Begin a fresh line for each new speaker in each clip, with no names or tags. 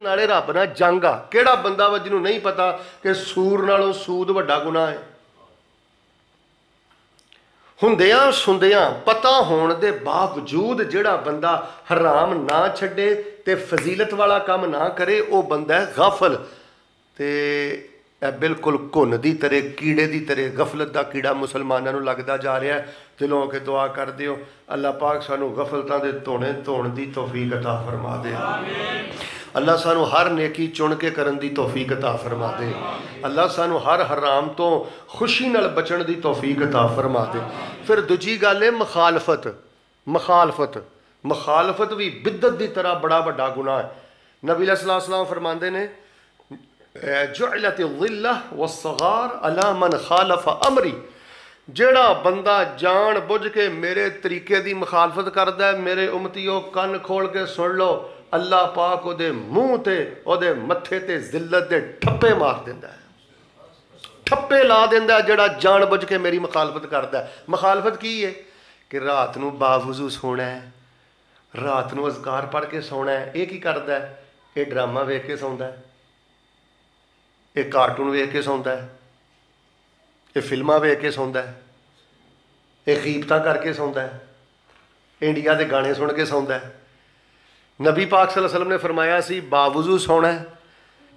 नाले रब नाल जंग आ। किहड़ा बंदा वा जिन्हों नहीं पता कि सूर नालों सूद वड्डा गुनाह है। हुंदियां सुंदियां पता होने के बावजूद जिहड़ा बंदा हराम ना छड्डे ते फजीलत वाला काम ना करे वो बंदा है गाफल। ते बिल्कुल घुन की तरह कीड़े की तरह गफलत का कीड़ा मुसलमानों को लगता जा रहा है। दिलों के दुआ कर दिओ अल्लाह पाक सानू गफलतां दे धोने धोण की तौफीक अता फरमा दे। अल्लाह सानू हर नेकी चुन के करन दी तौफीक अता फरमा दे। अल्लाह सानू हर हराम तो खुशी नाल बचण दी तौफीक अता फरमा दे। फिर दूजी गल है मुखालफत। मुखालफत मुखालफत भी बिदत की तरह बड़ा वड्डा गुनाह है। नबी सल्लल्लाहु अलैहि वसल्लम फरमाते ने जुइलत ज़िल्ला वस्सगार अला मन खालफ अमरी। जेड़ा बंदा जान बुझ के मेरे तरीके की मुखालफत करता है, मेरे उम्मतियों कन खोल के सुन लो, अल्लाह पाक उहदे मूँह ते उहदे मत्थे ते जिल्लत दे ठप्पे मार देंदा है, ठप्पे ला देंदा है। जेड़ा जान बुझ के मेरी मुखालफत करता है। मुखालफत की है कि रात नूं बावजू सोना है, रात नूं अज़कार पढ़ के सोना है। ये की करता है? ये ड्रामा वेख के सौंदा है, ये कार्टून वेख के सौंदा है, ये फिल्मां वेख के सौंदा है, ये गीबतां करके सौंदा है, इंडिया के गाने सुन के सौंदा है। नबी पाक सल्लल्लाहु अलैहि वसल्लम ने फरमाया सी बावजू सोना है।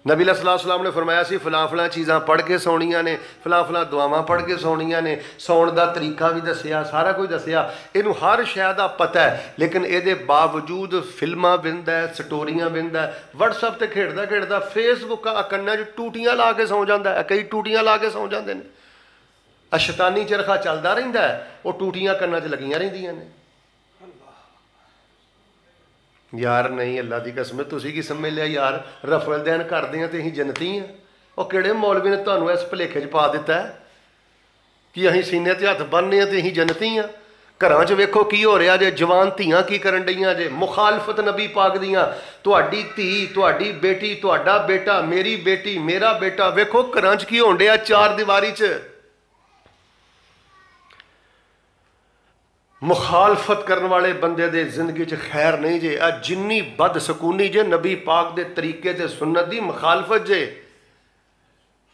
नबी सल्लल्लाहु अलैहि वसल्लम ने फरमाया सी फलां फलां चीज़ां पढ़ के सौनियां ने, फलां फलां दुआवां पढ़ के सौनियां ने। सौण का तरीका भी दसिया, सारा कुछ दसिया। इनू हर शय का पता है, लेकिन ये बावजूद फिल्मां बिंदा है, स्टोरियां बिंदा है, व्हाट्सएप ते खेडदा खेडदा फेसबुक कन्ना च टूटियां ला के सौ जाता है। कई टूटियां ला के सौ जाते हैं। शैतानी चरखा चलता रहिंदा है, वो टूटियां कन्ना च लगियां रहिंदियां ने। यार नहीं, अल्लाह की कसम है, तुसीं की समझ लिया यार रफल दैन करदे हैं तो असीं जन्नती हाँ। वो किहड़े मौलवी ने तुहानूं इस भुलेखे च पा दिता है कि असीं सीने ते हत्थ बन्नने हैं तो असीं जन्नती हाँ। घरां च वेखो की हो रहा जे, जवान धीआं की करन डईआं जे, मुखालफत नबी पाक दियां। तुहाडी धी, तुहाडी बेटी, तुहाडा बेटा, मेरी बेटी, मेरा बेटा, वेखो घरां च की होण डिआ चार दीवारी च। मुखालफत करने वाले बंदे दे जिंदगी च खैर नहीं जे। आ जिन्नी बद सकूनी जे नबी पाक दे तरीके ते सुन्नत दी मुखालफत जे।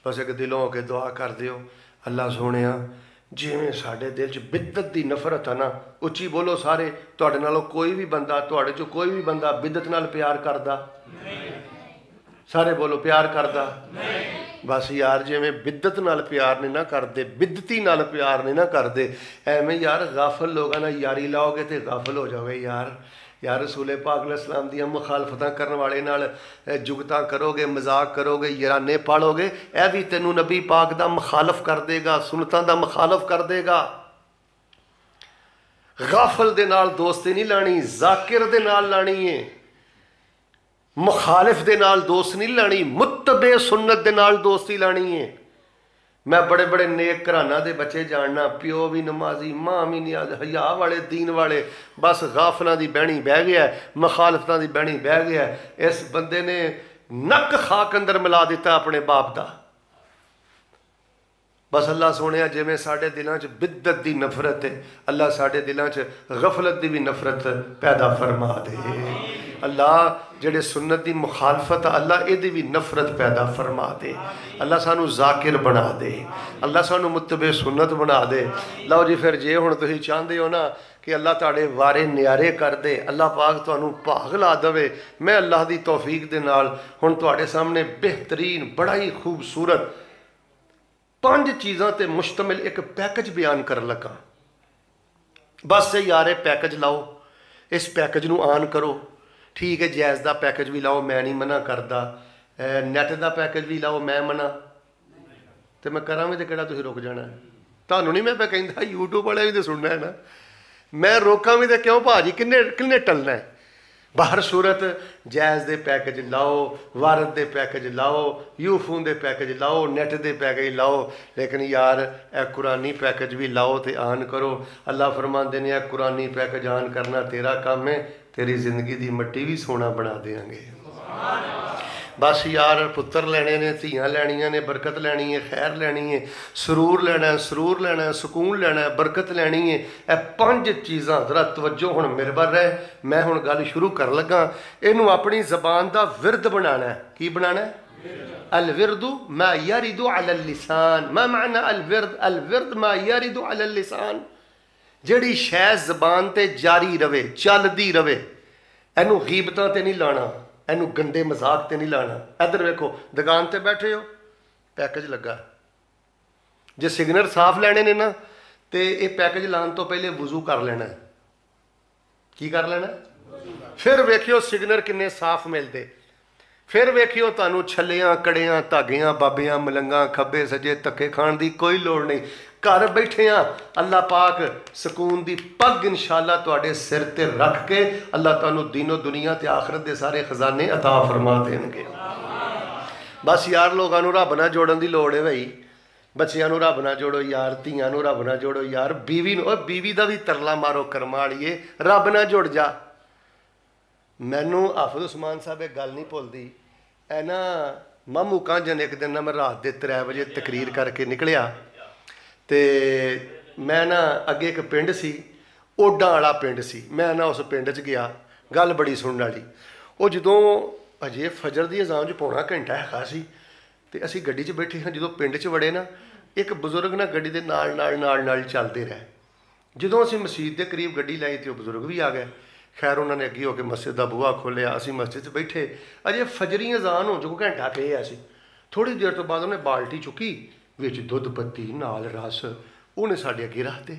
बस एक दिलों के दुआ कर दिओ अल्लाह सोहणिया जिवें साडे दिल च बिदत दी नफरत है ना, उच्ची बोलो सारे, तुहाडे नालों कोई भी बंदा, तुहाडे चों कोई भी बंदा बिदत नाल प्यार करदा? सारे बोलो प्यार करदा? बस यार जिवें बिदत नाल प्यार नहीं ना करते, बिदती नाल प्यार नहीं ना करते, एवें यार गाफल लोगों नाल यारी लाओगे तो गाफल हो जाओगे। यार रसूले पाक अलैहिस्सलाम दियां मुखालफतां करने वाले नाल जुगतां करोगे, मजाक करोगे, याराने पालोगे, यह भी तेनू नबी पाक दा मुखालफ कर देगा, सुन्नतां दा मुखालफ कर देगा। गाफल दे नाल दोस्ती नहीं लानी, जाकिर दे नाल लानी है। मुखालिफ दे नाल दोस्त नहीं लानी, मुत्तबे सुन्नत दे नाल दोस्ती लानी है। मैं बड़े बड़े नेक घराना दे बच्चे जानना, प्यो भी नमाजी, माँ भी नियाज, हया वाले, दीन वाले, बस गाफलों की बहनी बह गया, मुखालफतां की बहनी बह गया। इस बंदे ने नक खाक अंदर मिला दिता अपने बाप का। बस अल्लाह सोहणिया जिवें साडे दिलों च बिदत की नफरत है, अल्लाह साडे दिलों च गफलत की भी नफरत पैदा फरमा दे। अल्लाह जेड़े सुन्नत की मुखालफत, अल्लाह ये भी नफरत पैदा फरमा दे। अल्लाह सानू जाकिर बना दे, अल्लाह सानू मुत्तबे सुन्नत बना दे। लो जी फिर जे हुण तुसीं चाहते हो ना कि अल्लाह तुहाडे वारे न्यारे कर दे, अल्लाह पाक तुहानू भाग ला देवे, मैं अल्लाह की तौफीक दे नाल हुण तुहाडे सामने बेहतरीन बड़ा ही खूबसूरत 5 चीज़ों ते मुश्तमिल एक पैकेज बयान कर लगा। बस यार ये पैकेज लाओ, इस पैकेज नू ऑन करो, ठीक है, जैज़ का पैकेज भी लाओ, मैं नहीं मना करता, नैट का पैकेज भी लाओ, मैं मना तो मैं करा भी तो किहड़ा तुसीं रुक जाना है। तुहानू नहीं मैं पे कहंदा, यूट्यूब वाले भी तो सुनना है ना, मैं रोका भी तो क्यों भाजी, किन्ने टलना है। बाहर सूरत जैज़ दे पैकेज लाओ, वारद दे पैकेज लाओ, यूफोन दे पैकेज लाओ, नैट दे पैकेज लाओ, लेकिन यार ए कुरानी पैकेज भी लाओ तो ऑन करो। अल्लाह फरमाते ने कुरानी पैकेज ऑन करना तेरा काम है, तेरी जिंदगी की मिट्टी भी सोना बना देंगे। बस यार पुत्तर लैने ने, धियां लैनियां ने, बरकत लैनी है, खैर लैनी है, सरूर लैना है, सुकून लैना है, बरकत लैनी है। ये 5 चीज़ां जरा तवज्जो हुण मेरे वाल रहे। मैं हुण गल शुरू कर लगा। इनू अपनी ज़बान दा विरद बनाना है। की बनाना है? अल विरदु मा यरिदु अलल लिसान। मा माना अल विरद? अल विरद मा यरिदु अलल लिसान। जिहड़ी शै ज़बान ते जारी रवे, चलदी रवे, इनू गीबतां ते नहीं लाना, इनू गंदे मजाक ते नहीं लाना। इधर वेखो, दुकान ते बैठे हो, पैकेज लगा, जे सिग्नल साफ लैने ने ना तो ये पैकेज लाने तो पहले वजू कर लेना है। की कर लेना? फिर वेखियो सिग्नल किन्ने साफ मिलते। फिर वेखियो तुहानू छलियां, कड़ियां, धागियां, बाबियां, मलंगा, खब्बे सज्जे धक्के खाण की कोई लोड़ नहीं। घर बैठे अल्लाह पाक सुकून की पग इंशाअल्लाह तुहाडे सिर ते रख के अल्लाह तुहानू दीनो दुनिया ते आखरत के सारे खजाने अता फरमा देणगे। बस यार लोगों को रब नाल जोड़न की लोड़ है भाई। बच्चियां रब नाल जोड़ो यार, धियां रब नाल जोड़ो यार, बीवी बीवी का भी तरला मारो कर्मा वालिए, रब नाल जुड़ जा। मैनू हाफिज उस्मान साहब एक गल नहीं भुलदी। है ना मामू कांजन एक दिन ना मैं रात के 3 बजे तकरीर करके निकलिया तो मैं ना अगे एक पिंड सी, ओडा वाला पिंड सी। मैं ना उस पिंड च गया, गल बड़ी सुनने वाली। वो जदों अजे फजर की अजान च पौना घंटा हैगा सी ते असीं गड्डी च बैठे हाँ। जदों पिंड च वड़े ना, एक बजुर्ग ना गड्डी के नाल चलते रहे। जदों असीं मसीत के करीब गड्डी लाई तो बजुर्ग भी आ गए। खैर उन्होंने अगे होकर मस्जिद का बूहा खोलिया, असीं मस्जिद च बैठे। अजे फजरी अजान हो जो घंटा पे असी। थोड़ी देर तो बाद उन्हें बाल्टी चुकी, विच दुध पत्ती नाल रस उन्हें साढ़े अगे रखते।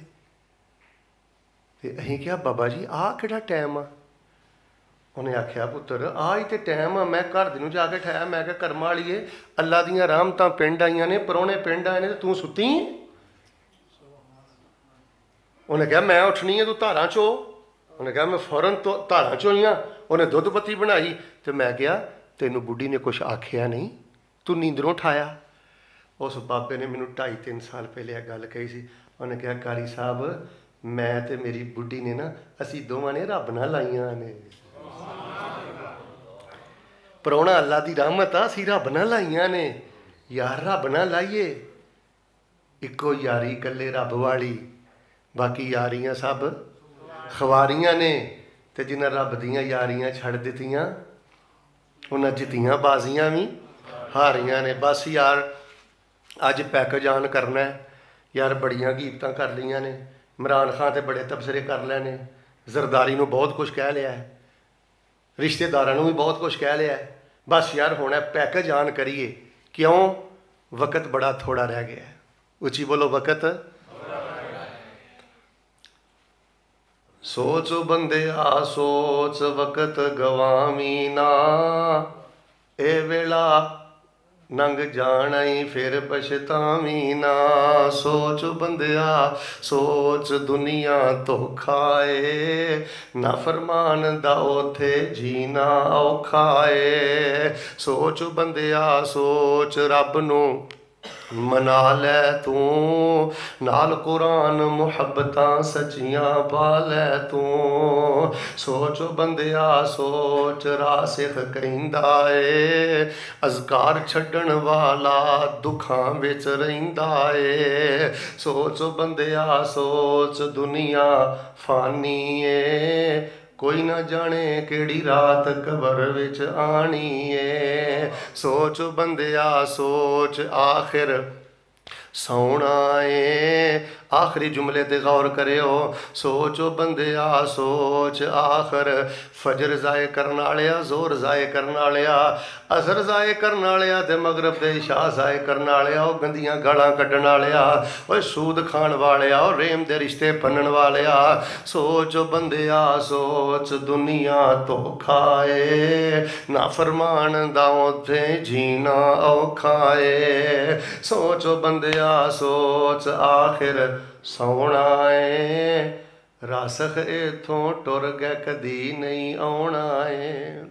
असीं कहा बाबा जी आह किहड़ा टाइम आ? उन्हें आख्या पुत्तर आ ही तो टाइम आ। मैं घर नूं जाके ठाया, मैं क्या कर्मा वालीए अल्लाह दियां रहमतां पिंड आईयां ने, परौने पिंड आए ने ते तूं सुत्ती है? उन्हें कहा मैं उठनी है, तू धारां चो। उन्हें कहा मैं फौरन तो धारां चो ही हाँ। उन्हें दुध पत्ती बनाई तो मैं क्या तेनों बुढ़ी ने कुछ आखिया नहीं, तू नींदरों उठाया? उस बाबे ने मैनू 2.5-3 साल पहले यह गल कही सी। उन्हें कहा कारी साहब मैं तो मेरी बुढ़ी ने ना असी दोवां ने रब नाल लाइयां ने। परौना अल्लाह की रहमत आ, असी रब नाल लाइयां ने। यार रब नाल लाइए, इको यारी कल्ले रब वाली, बाकी यारियां सब खवारियां ने। ते जिन्हें रब दियां यारियां छड़ दित्तियां उन्हें जित्तियां बाजियां भी हारियां ने। बस यार अज पैकेज ऑन करना है यार, बड़ियां गीबतां कर लियां ने। इमरान खान ते बड़े तबसरे कर लैने, जरदारी नूं बहुत कुछ कह लिया है, रिश्तेदारां नूं भी बहुत कुछ कह लिया है। बस यार हुण पैकेज ऑन करिए, क्यों वक्त बड़ा थोड़ा रह गया है। उची बोलो वक्त। सोच बंदिया सोच वक्त गवामी ना, ए वेला नंग जाना ही फिर पछतावी ना। सोच बंदिया सोच दुनिया धोखा है, ना फरमान दा उथे जीना औखा है। सोच बंदिया सोच रब नू मना लै तू, नाल कुरान मुहब्बतां सच्चियां पा लै तू। सोच बंदिया सोच रासिख कहिंदा है, अज़कार छड्डण वाला दुखां विच रहिंदा है। सोच बंदिया सोच दुनिया फानी है, कोई ना जाने केड़ी रात कबर विच आनी है। सोच बंदिया सोच आखिर सौना है, आखिरी जुमले ते गौर करियो। सोचो बंदिया सोच आखिर फजर जाए करने वालिया, जोर जाए करने वालिया, असर जाए करने वालिया ते मगरब ते इशा जाए करने वालिया, वो गंदियां गालां कड्ढण वालिया, वो सूद खाण वालिया, वो रेम दे रिश्ते भन्नण वालिया। सोच बंदिया सोच दुनिया धोखा है, ना फरमान दा उत्थे जीना औखा है। सोच बंदिया सोच आखिर सौना है, रासख इथों टुर गया कदी नहीं आउणा है।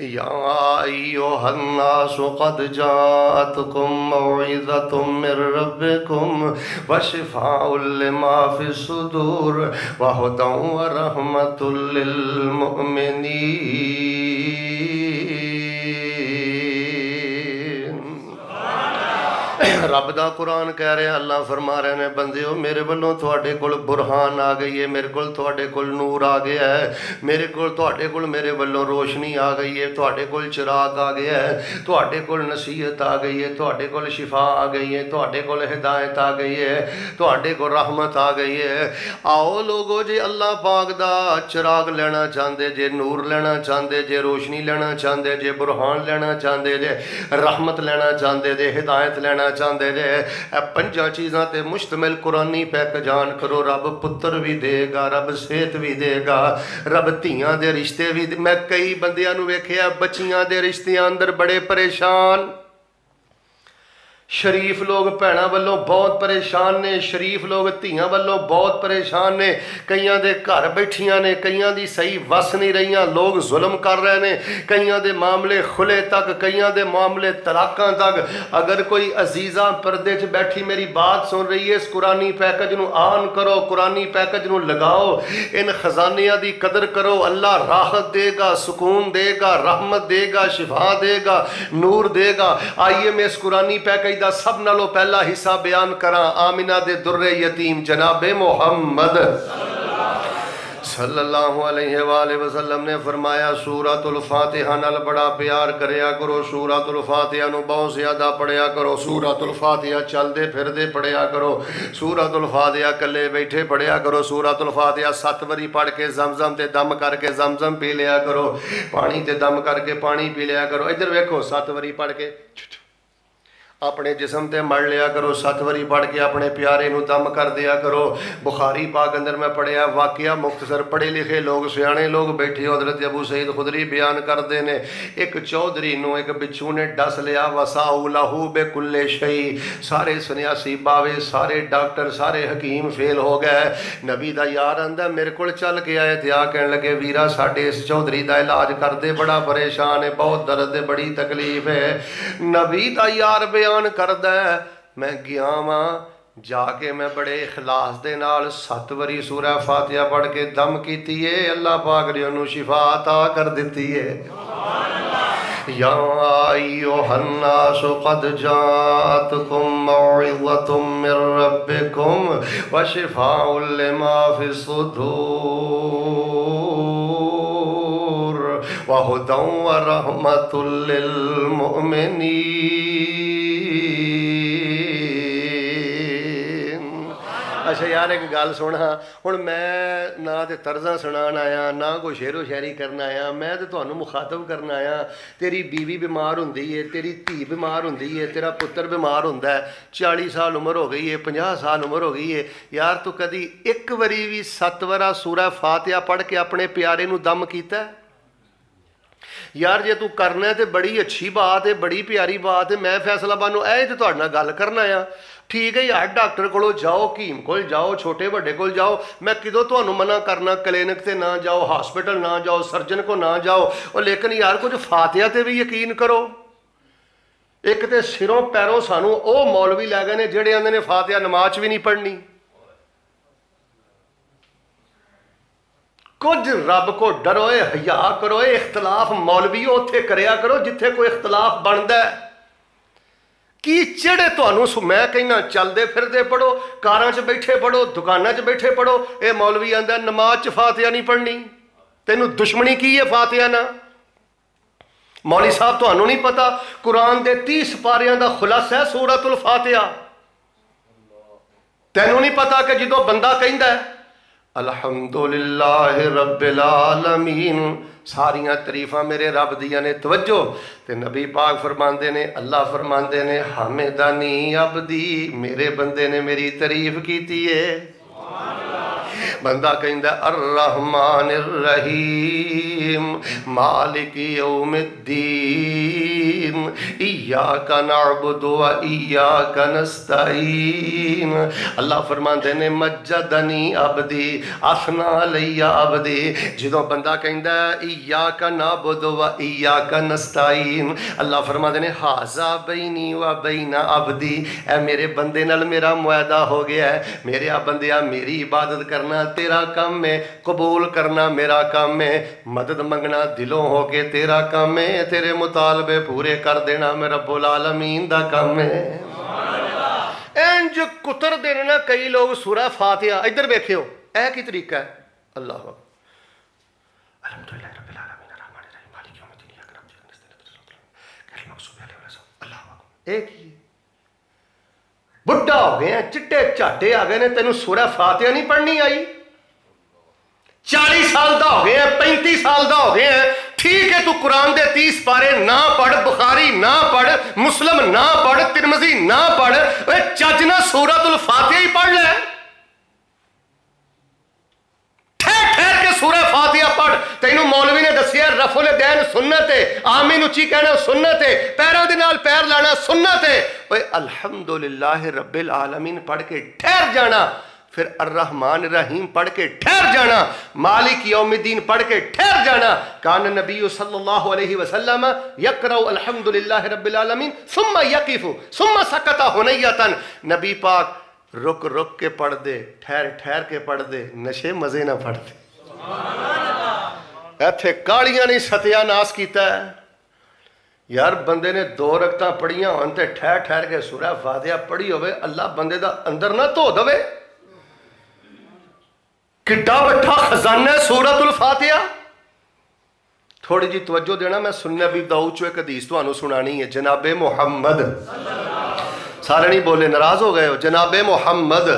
या अय्युहन्नासु कद जाअतकुम मौइज़तुम मिर रब्बिकुम व शिफाउल लिमा फिस्सुदूर व हुदं व रहमतुल लिल मुमिनीन। रब दा कुरान कह रहे, अल्लाह फरमा रहे ने, बंदिओ मेरे वल्लों तुहाडे कोल बुरहान आ गई है, मेरे कोल तुहाडे कोल नूर आ गया है, मेरे कोल तुहाडे कोल मेरे वल्लों रोशनी आ गई है, तुहाडे कोल चिराग आ गया है, तुहाडे कोल नसीहत आ गई है, तुहाडे कोल शिफा आ गई है, तुहाडे कोल हिदायत आ गई है, तुहाडे कोल रहमत आ गई है। आओ लोगो, जे अल्लाह पाक दा चिराग लेना चाहते जे, नूर लेना चाहते जे, रोशनी लेना चाहते जे, बुरहान लेना चाहते जे, रहमत लेना चाहते जे, हिदायत लेना चाहते जे, पंजा चीज़ां ते मुश्तमिल कुरानी पैकजान करो। रब पुत्र भी देगा, रब सेहत भी देगा, रब धियां दे रिश्ते भी। मैं कई बंदियां नूं वेखिया बच्चियां दे रिश्तियां अंदर बड़े परेशान। शरीफ लोग भैणा वालों बहुत परेशान ने, शरीफ लोग धियां वालों बहुत परेशान ने। कईयां दे घर बैठियां ने, कईयां दी सही वस नहीं रहीआं, लोग जुल्म कर रहे ने, कईयां दे मामले खुले तक, कईयां दे मामले तलाकां तक। अगर कोई अजीज़ा पर्दे च बैठी मेरी बात सुन रही है, इस कुरानी पैकेज नूं ऑन करो, कुरानी पैकेज नूं लगाओ, इन खजानियां दी कदर करो। अल्लाह राहत देगा, सुकून देगा, रहमत देगा, शिफा देगा, नूर देगा। आइए मैं इस कुरानी पैकेज दा सब नालों पहला हिस्सा बयान करा। आमिना दे दुर्रे यतीम जनाबे मोहम्मद सल्लल्लाहु अलैहि वसल्लम ने फरमाया, सूरतुल फातिहा नाल बड़ा प्यार करया करो, सूरतुल फातिहा नूं बहुत ज़्यादा पढ़िया करो, सूरतुल फातिहा चलदे फिरदे पढ़िया करो, सूरतुल फातिहा कल्ले बैठे पढ़िया करो, सूरतुल फातिहा 7 वारी पढ़ के जमजम ते दम करके जमजम पी लिया करो, पानी ते दम करके पानी पी लिया करो। इधर वेखो 7 वारी पढ़ के अपने जिस्म ते मड़ लिया करो, 7 वारी पढ़ के अपने प्यारे नूं दम कर दिया करो। बुखारी पाक अंदर मैं पढ़िया वाकया, मुख्तसर पढ़े लिखे लोग सियाणे लोग बैठे, हज़रत अबू सईद खुदरी बयान करते हैं, एक चौधरी नूं एक बिच्छू ने डस लिया, वसाऊ लहू बे कुल्ले शई, सारे सन्यासी बावे, सारे डॉक्टर, सारे हकीम फेल हो गए। नबी दा यार आंदा मेरे को चल के आए ते आ कहन लगे, वीरा साडे इस चौधरी दा इलाज कर दे, बड़ा परेशान है, बहुत दर्द है, बड़ी तकलीफ है। नबी दा यार बयान करदा है, मैं गया वां, जाके मैं बड़े इखलास दे नाल 7 वारी सूरह फातिहा पढ़ के दम कीती है, अल्लाह पाक ने उन्होंने शिफा अता कर दी है। या अय्युहन्नास क़द जाअतकुम मौइज़तुम मिर रब्बिकुम व शिफ़ाउन लिमा फ़िस्सुदूर व हुदन व रहमतुल लिल मुमिनीन। अच्छा यार एक गल सुन, हुण मैं ना तो तर्जा सुनान आया, ना कोई शेरो शायरी करना आया, मैं तो तुहानू मुखातब करना आया। तेरी बीवी बीमार हुंदी है, तेरी धी बीमार हुंदी है, तेरा पुत्र बीमार हुंदा है, 40 साल उम्र हो गई है, 50 साल उम्र हो गई है, यार तू कदी एक वारी भी 7 वारा सूरह फातिहा पढ़ के अपने प्यारे नू दम कीता? यार जे तू करना है तो बड़ी अच्छी बात है, बड़ी प्यारी बात है, मैं फैसला बानू ऐ तो तुहाडे नाल गल करना आ। ठीक है यार, डॉक्टर को जाओ, हकीम को जाओ, छोटे बड़े को जाओ, मैं किदों तुहानू मना करना क्लिनिक ते ना जाओ, हॉस्पिटल ना जाओ, सर्जन को ना जाओ, और लेकिन यार कुछ फातिहा ते भी यकीन करो। एक तो सिरों पैरों सानू वो मौलवी लै गए ने जेड़े आंदे ने फातिहा नमाज भी नहीं पढ़नी। कुछ रब को डरो, हया करो, इख्तलाफ मौलवीओ उत्थे करया करो जिथे कोई इख्तलाफ बनता है। की चिड़े तुहानू मैं कहना चलते फिरते पढ़ो, कारां च बैठे पढ़ो, दुकानां च बैठे पढ़ो, ये मौलवी आंदा नमाज च फातिहा नहीं पढ़नी। तेनू दुश्मनी की है फातिहा ना? मौलवी साहब तुहानू नहीं पता कुरान के 30 पारियां का खुलासा है सूरतुल फातिहा। तेनू नहीं पता कि जो बंदा कहता है अल्हम्दुलिल्लाह रब्बिल आलमीन, सारियां तरीफां मेरे रब दियां ने, तवज्जो, ते नबी पाक फरमांदे ने, अल्लाह फरमांदे ने, हामिदानी अब्दी, मेरे बंदे ने मेरी तारीफ कीती है। बंदा कहंदा अर्रहमानिर रहीम मालिक यौमिद्दीन इय्याका नअबुदु व इय्याका नस्तईन। अल्लाह फरमांदे ने मज्जदनी अब्दी असना अलैया अब्दी। जदों बंदा कहंदा इय्याका नअबुदु व इय्याका नस्तईन, अल्लाह फरमांदे ने हाज़ा बैनी व बैना अब्दी, ऐ मेरे बंदे नाल मेरा मुआहदा हो गया है। मेरे बंदिया मेरी इबादत करना तेरा काम है, कबूल करना मेरा काम है, मदद मंगना दिलों होके तेरा काम है, तेरे मुतालबे पूरे कर देना मेरा रब्बुल आलमीन दा काम है। इंज कुतर देने ना कई लोग सूरह फातिहा इधर वेखियो ऐ की तरीका है अल्लाह अल्हम्दुलिल्लाह रब्बिल आलमीन अर्रहमानिर रहीम मालिक यौमिद्दीन इय्याका नअबुदु व इय्याका नस्तईन इहदिनस सिरातल मुस्तकीम अल्लाह एक ही बुढ़ा हो गए हैं चिट्टे झाटे आ गए ने तेनू सूरह फातिहा नहीं पढ़नी आई 40 साल का हो गए हैं 35 साल का हो गए हैं ठीक है तू कुरान दे 30 पारे ना पढ़ बुखारी ना पढ़ मुस्लिम ना पढ़ तिरमिज़ी ना पढ़ चज ना सूरतुल फातिहा ही पढ़ ले ठहर ठहर के सूरह फातिहा पढ़ तैनू मौलवी ने दसिया रफुल दैन सुन्नत है आमीन उची कहना सुन्नत है पैरों दे नाल पैर लाना सुन्नत है ओए अल्हम्दुलिल्लाह रब्बिल आलमीन पढ़ के ठहर जाना फिर अर्रहमान रहीम पढ़ के ठहर जाना मालिक यौमिद्दीन पढ़ के ठहर जाना कान नबी सल्लल्लाहु अलैहि वसल्लम यक़रउ अल्हम्दुलिल्लाह रब्बिल आलमीन सुम्मा यक़िफु सुम्मा सकता हुनयतन नबी पाक रुक रुक के पढ़ दे ठहर ठहर के पढ़ दे नशे मजे ना पढ़ दे इत्थे कालियां नहीं सत्यानाश कीता है यार बंदे ने 2 रकतां पढ़ियां होण ते ठहर ठहर के सूरह फातिहा पढ़ी होवे अल्लाह बंदे दा अंदर ना धो दवे किड्डा वड्डा खजाना है सूरतुल फातिहा थोड़ी जी तवज्जो देना मैं सुन्नत अबी दाऊद चो एक हदीस तुहानू सुनानी है जनाबे मुहम्मद सारे नहीं बोले नाराज हो गए हो जनाबे मुहम्मद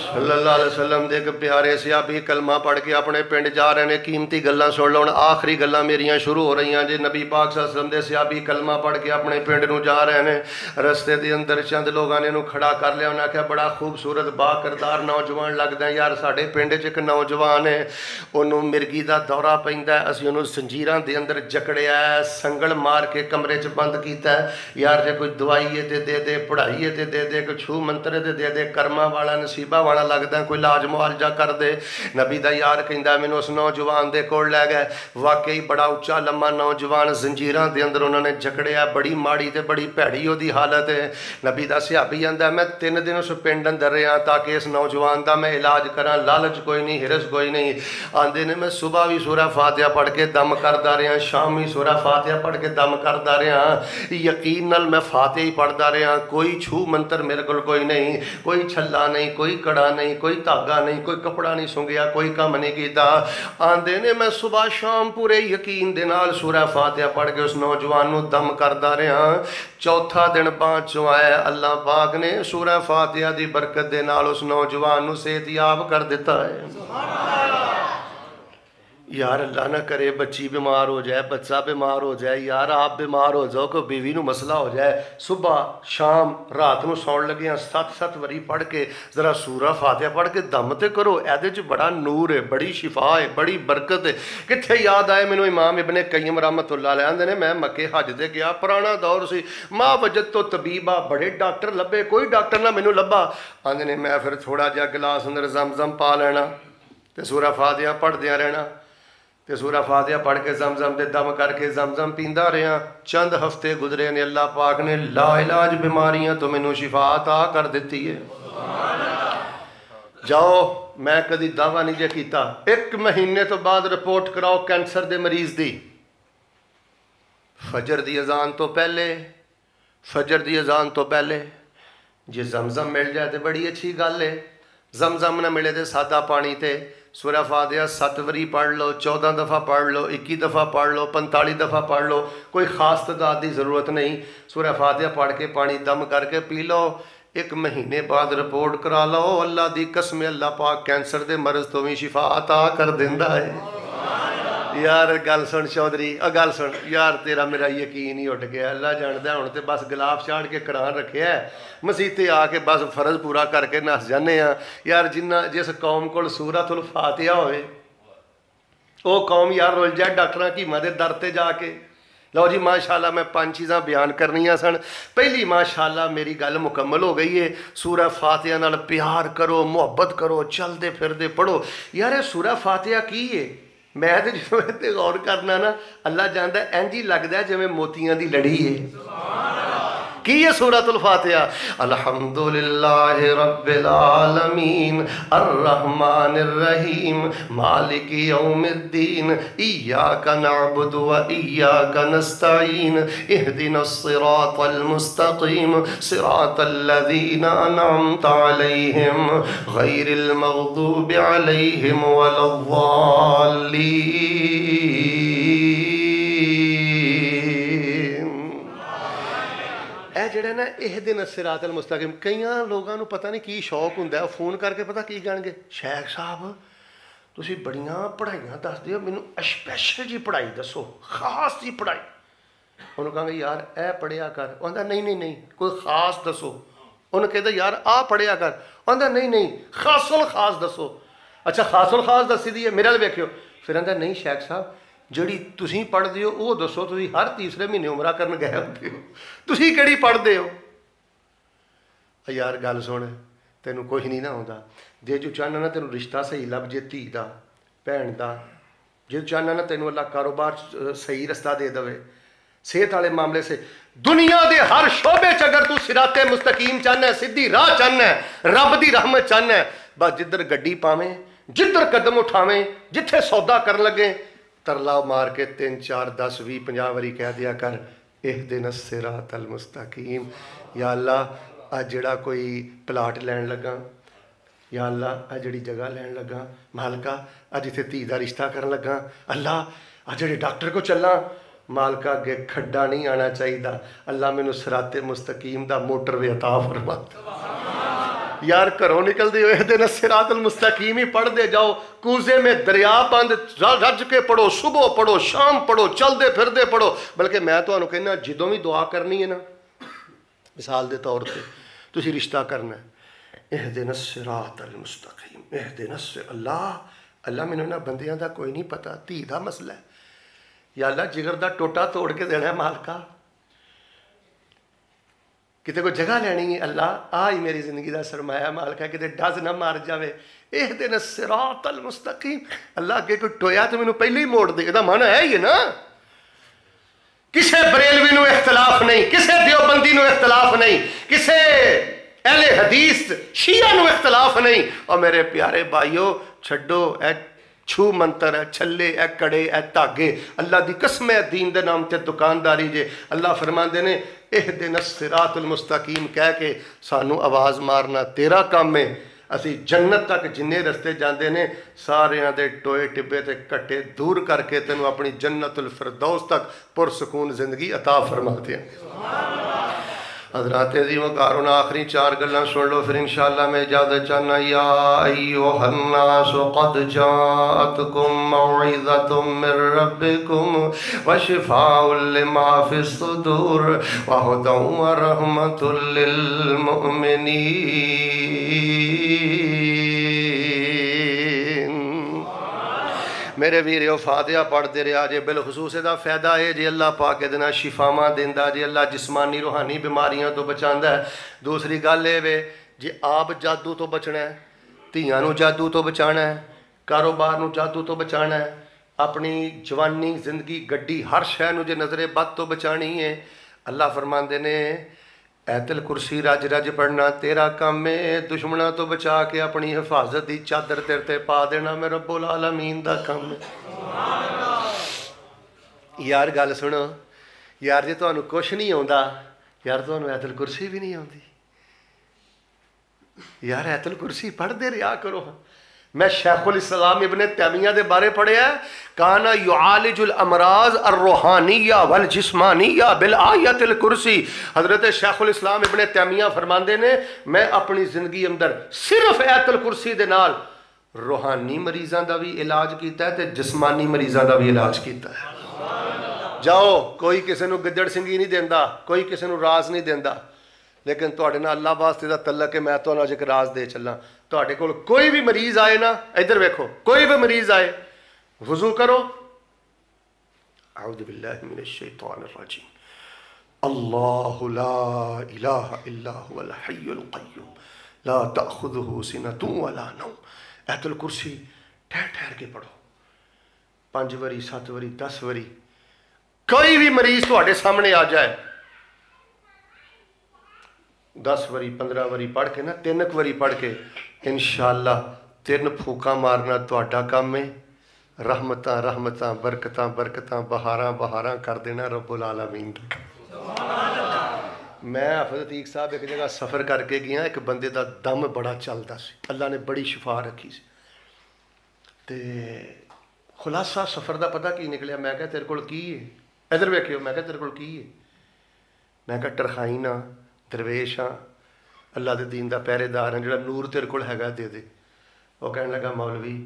सल्लल्लाहु अलैहि वसल्लम दे एक प्यारे सहाबी कलमा पढ़ के अपने पिंड जा रहे हैं कीमती गल्लां सुन लो आखिरी गल्लां मेरियां शुरू हो रही जी नबी पाक सल्लल्लाहु अलैहि वसल्लम दे सहाबी कलमा पढ़ के अपने पिंड नूं जा रहे हैं रस्ते दे अंदर चंद लोगों ने इहनूं खड़ा कर लिया उन्हें आख्या बड़ा खूबसूरत बाकिरदार नौजवान लगदा है यार साडे पिंड च एक नौजवान है उन्होंने मिर्गी का दौरा पैंदा असीं उहनूं जंजीरां दे अंदर जकड़िया संगल मार के कमरे च बंद कीता यार जे कोई दवाई है ते दे दे पढ़ाई है ते दे कोई छू मंत्र ते दे दे कर्मा वाला नसीबा वाला लगता कोई लाज मुआलजा कर दे नबी दा यार कहंदा मैनूं उस नौजवान दे कोल लै गए वाकई बड़ा उच्चा लम्मा नौजवान जंजीरां दे अंदर उन्होंने जकड़िया बड़ी माड़ी ते बड़ी भैड़ी उहदी हालत है नबी दा सहाबी आंदा मैं 3 दिन उस पिंड अंदर रहा ताकि इस नौजवान का मैं इलाज करा लालच कोई नहीं हिरस कोई नहीं आंदे ने मैं सुबह भी सूरह फातिहा पढ़ के दम करदा रहा शाम भी सूरह फातिहा पढ़ के दम करदा रहा यकीन नाल मैं फातिहा ही पढ़दा रहा कोई छू मंत्र मेरे कोल कोई नहीं कोई छल्ला नहीं कोई कड़ा नहीं कोई धागा नहीं कोई कपड़ा नहीं सुंघिया कोई काम नहीं किया आंदे ने मैं सुबह शाम पूरे यकीन दे नाल सूरह फातिहा पढ़ के उस नौजवान नूं दम करदा रहा चौथा दिन बाद चो आया अल्लाह पाक ने सूरह फातिहा दी बरकत दे नाल उस नौजवान नूं सेहतयाब कर दिता है यार अल्लाह ना करे बच्ची बीमार हो जाए बच्चा बीमार हो जाए यार आप बीमार हो जाओ कोई बीवी नूं मसला हो जाए सुबह शाम रात नूं सौण लगे 7-7 वारी पढ़ के जरा सूरह फातिहा पढ़ के दम ते करो एहदे च बड़ा नूर है बड़ी शिफा है बड़ी बरकत है कित्थे याद आए मैनूं इमाम इब्ने कय्यम रहमतुल्लाह अलैह आंदे ने मैं मक्के हज ते गया पुराना दौर सी मां वजद तो तबीबा बड़े डॉक्टर लभे कोई डॉक्टर ना मैनूं लभा आंदे ने मैं फिर थोड़ा जिहा गिलास अंदर जमजम पा लेना ते सूरह फातिहा पढ़दियां रहना ते सूरह फातिहा पढ़ के जमजम दे दम करके जमजम पींदा रहा चंद हफ्ते गुजरे ने अल्लाह पाक ने ला इलाज बीमारियां तो मैनूं शिफा अता कर दी है जाओ मैं कभी दावा नहीं जे कीता 1 महीने तो बाद रिपोर्ट कराओ कैंसर दे मरीज दी फजर दी अजान तो पहले जे जमजम मिल जाए तो बड़ी अच्छी गल है जमजम ना मिले तो सादा पानी ते सूरह फातिहा 7 वारी पढ़ लो 14 दफ़ा पढ़ लो 21 दफ़ा पढ़ लो 45 दफ़ा पढ़ लो कोई खास तादाद की ज़रूरत नहीं सूरह फातिहा पढ़ के पानी दम करके पी लो 1 महीने बाद रिपोर्ट करा लो अल्लाह दी कसम अल्लाह पाक कैंसर के मरज तो भी शिफा अता कर देंदा है यार गल सुन चौधरी गल सुन यार तेरा मेरा यकीन ही उठ गया अल्लाह जानदा हुण ते बस गिलाफ चाड़ के कुरान रखिया मसीते आके बस फर्ज पूरा करके नस जाने यार जिस कौम को सूरतुल फातिहा होवे वो कौम यार रुल जाए डॉक्टर कीमा दे दर ते जाके लो जी माशाल्लाह मैं 5 चीज़ां बयान करनियां सन पहली माशाल्लाह मेरी गल मुकम्मल हो गई है सूरह फातिहा नाल प्यार करो मुहब्बत करो चलते फिरते पढ़ो यार ये सूरह फातिहा की है मैं तो जो गौर करना ना अल्लाह जानदा इंज ही लगदा जिवें मोतियां दी लड़ी है کی یہ سورۃ الفاتحہ؟ الحمدللہ رب العالمین الرحمن الرحیم مالک یوم الدین ایاک نعبد و ایاک نستعین اہدنا الصراط المستقیم صراط الذین انعمت علیہم غیر المغضوب علیہم ولا الضالین۔ اے جڑے نا اہدنا الصراط المستقیم، کئیاں لوگاں نو پتہ نہیں کی شوق ہوندا ہے، فون کر کے پتہ کی کہن گے، شیخ صاحب تسی بڑیاں پڑھائیاں دس دیو، مینوں اسپیشل جی پڑھائی دسو، خاص جی پڑھائی۔ انہوں کہاں گے یار اے پڑھیا کر، انہوں نہیں کوئی خاص دسو۔ انہوں کہتا یار آ پڑھیا کر، انہوں نہیں خاص الخاص دسو۔ اچھا خاص الخاص دسی دی ہے، میرے لئے بیکھیو۔ پھر انہوں نہیں شیخ صاحب جڑی تسی پڑھ دیو وہ دسو، تسی ہر تیسرے مہینے عمرہ کرن گئے ہوتے ہو، تسی کیڑی پڑھ دے ہو؟ یار گل سن، تینوں کوئی نہیں نہ ہوندا، جے جو چاہنا نا تینوں رشتہ صحیح لب جے دھی دا بھین دا، جے چاہنا نا تینوں اللہ کاروبار صحیح رستہ دے دوے، صحت والے معاملے سے، دنیا دے ہر شعبے چ اگر تو صراط مستقیم چاہنا ہے، سیدھی راہ چاہنا ہے، رب دی رحمت چاہنا ہے، بس جدھر گڈی پاویں، جدھر قدم اٹھاویں، جتھے سودا کرن لگے ترلا مار کے 3 4 10 20 50 واری کہہ دیا کر اہدنا الصراط المستقیم۔ یا اللہ آج جڑا کوئی پلاٹ لین لگا، یا اللہ آج جڑی جگہ لین لگا، مالکا آج جتھے دھی دا رشتہ کرن لگا، اللہ آج جڑے ڈاکٹر کو چلا، مالکا اگے کھڈا نہیں آنا چاہیے، اللہ مینوں صراط مستقیم دا موٹر وے عطا فرما۔ یار گھروں نکل دے اہدنا الصراط المستقیم ہی پڑھ دے جاؤ، کوزے میں دریا بند، رج کے پڑھو، صبح پڑھو، شام پڑھو، چل دے پھر دے پڑھو۔ بلکہ میں تو انہوں کہنا جدوں بھی دعا کرنی ہے نا، مثال دے طور پہ تسی رشتہ کرنا ہے، اہدنا الصراط المستقیم، اہدنا اللہ مینوں انہاں بندیاں دا کوئی نہیں پتہ، دھی دا مسئلہ ہے، یا اللہ جگر دا ٹوٹا توڑ کے دینا ہے مالکا، کتے کوئی جگہ لینی ہے، اللہ آئی میری زندگی دا سرمایہ مالکا، کتے ڈز نہ مار جاوے، اہدنا الصراط المستقیم۔ اللہ اگے کوئی ٹویا تو مینوں پہلے ہی موڑ دے، یہ معنی ہے یہ نا، کسے بریلوی نو اختلاف نہیں، کسے دیوبندی نو اختلاف نہیں، کسے اہل حدیث شیعہ نو اختلاف نہیں۔ اور میرے پیارے بھائیو چھڈو اے چھو منتر ہے، چھلے اے کڑے اے تاگے، اللہ دی قسم ہے دین دے نام تے دکانداری جے۔ اللہ فرماندے نے اہدنا الصراط المستقیم کہہ کے سانو آواز مارنا تیرا کام ہے، اسی جنت تک جنہیں رستے جاندے نے سارے دے ٹوئے ٹبے تے کٹے دور کر کے تینوں اپنی جنت الفردوس تک پرسکون زندگی عطا فرماتے ہیں۔ حضرات عظیم و کارون آخری 4 گلاں سن لو، پھر انشاءاللہ میں اجازت چاہنا۔ یا ایھا الناس قد جاءتکم موعظۃ من ربکم وشفاء لما فی الصدور وہدی ورحمۃ للمؤمنین۔ میرے ویریو فاتحہ پڑھ دے رہا جے، بالخصوص دا فائدہ ہے جی اللہ پاک دینا شفاواں دیندا جی، اللہ جسمانی روحانی بیماریاں تو بچاندا ہے۔ دوسری گل یہ وے جی آپ جادو تو بچنا ہے، دھیاں نو جادو تو بچانا ہے، کاروبار نو جادو تو بچانا ہے، اپنی جوانی زندگی گڈی ہر شے نو جے نظر بد تو بچانی ہے۔ اللہ فرماندے نے ایت الکرسی رج رج پڑھنا تیرا کام ہے، دشمنوں تو بچا کے اپنی حفاظت دی چادر تیرے تے پا دینا میں رب العالمین دا کام ہے۔ یار گل سنو، یار جے تانوں کچھ نہیں آوندا، یار تانوں ایت الکرسی بھی نہیں آندی، یار ایت الکرسی پڑھ دے رہا کرو۔ میں شیخ الاسلام ابن تیمیہ دے بارے پڑھیا ہے، کانا یعالج الامراض الروحانیہ والجسمانیہ بالآیت الکرسی۔ حضرت شیخ الاسلام ابن تیمیہ فرماندے نے میں اپنی زندگی اندر صرف ایت الکرسی دے نال روحانی مریضاں دا بھی علاج کیتا ہے تے جسمانی مریضاں دا بھی علاج کیتا ہے۔ جاؤ کوئی کسی نو گدڑ سنگھی نہیں دیندا، کوئی کسی نو راز نہیں دیندا، لیکن تواڈے نال اللہ واسطے دا تعلق ہے، میں تانوں اج ایک راز دے چلاں۔ تواڈے کول کوئی بھی مریض آئے نا، ادھر ویکھو، کوئی بھی مریض آئے، وضو کرو، اعوذ باللہ من الشیطان الرجیم، اللہ لا الہ الا هو الحی القیوم لا تأخذہ سنۃ ولا نوم۔ ایت الکرسی ٹھہر ٹھہر کے پڑھو، 5 واری 7 واری 10 واری۔ کوئی بھی مریض تواڈے سامنے آ جائے، 10 ਵਾਰੀ 15 ਵਾਰੀ पढ़ के ना 3 ਵਾਰੀ पढ़ के इंशाअल्लाह 3 फूका मारना तुहाडा काम है। रहमतां रहमतां बरकतां बरकतां बहारां बहारां कर देना रब्बुल आलमीन। मैं हाफिज़ अतीक साहब एक जगह सफ़र करके गया, एक बंदे का दम बड़ा चलता सी, अल्लाह ने बड़ी शिफा रखी सी। ते खुलासा सफ़र का पता की निकलिया, मैं क्या तेरे कोल की है, इधर वेखियो, मैं क्या तेरे कोल की है, मैं क्या टरखाइन हाँ, दरवेश हाँ, अल्लाह के दीन का पहरेदार है, जो नूर तेरे कोल हैगा दे दे। वो कहने लगा मौलवी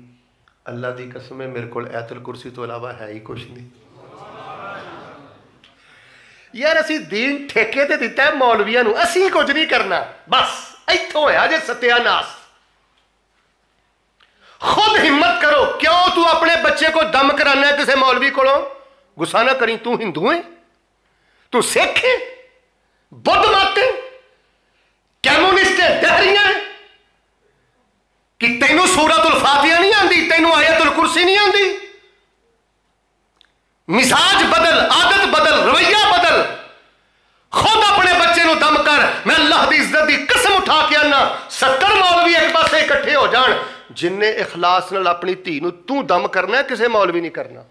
अल्लाह की कसम है मेरे को आयतुल कुर्सी तो इलावा है ही कुछ नहीं। यार असी दीन ठेके ते दिता है मौलवियां नूं, असी कुछ नहीं करना, बस इत्थों होया जे सत्यानाश। खुद हिम्मत करो, क्यों तू अपने बच्चे को दम कराना है किसी मौलवी कोलों? गुस्सा ना करी, तू हिंदू है, तू सिख है, बुद्ध मत है, कम्युनिस्ट है, दहरियां है कि तेनू सूरतुल फातिहा नहीं आती, तेनू आयतुल कुर्सी नहीं आती? मिजाज बदल, आदत बदल, रवैया बदल, खुद अपने बच्चे नू दम कर। मैं अल्लाह की इज्जत की कसम उठा के आना 70 मौलवी एक पासे इकट्ठे हो जान, जिन्ने इखलास नाल अपनी धी नू तू दम करना है, किसी मौलवी नहीं करना।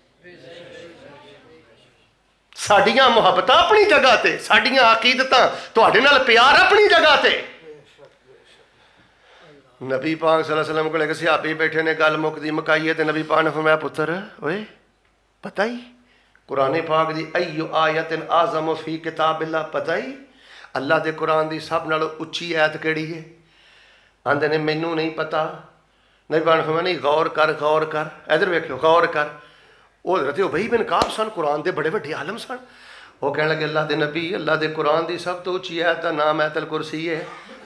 साडियां मुहब्बतां अपनी जगह ते, साडियां अकीदतां तुहाडे नाल प्यार अपनी जगह ते। नबी पाक सल्लल्लाहु अलैहि वसल्लम को लेकर सहाबी बैठे ने, गल मुकदी मुकाई है, तो नबी पाक ने फरमाया पुत्र ओए पता ही कुरान पाक दी अय्यु आयतिन आज़म फी किताबिल्लाह, पता ही अल्लाह दे कुरान दी सब नालों उच्ची आयत केड़ी है? आंदे ने मैनू नहीं पता। नबी पाक ने फरमाया नहीं गौर कर, गौर कर, इधर वेखियो गौर कर। वो हज़रत उबई बिन काब सन, कुरान दे बड़े बड़े आलम सन। वो कहने लगे अल्लाह दे नबी अल्लाह दे कुरान दी सब तो उच्ची आयत का नाम आयतुल कुर्सी है।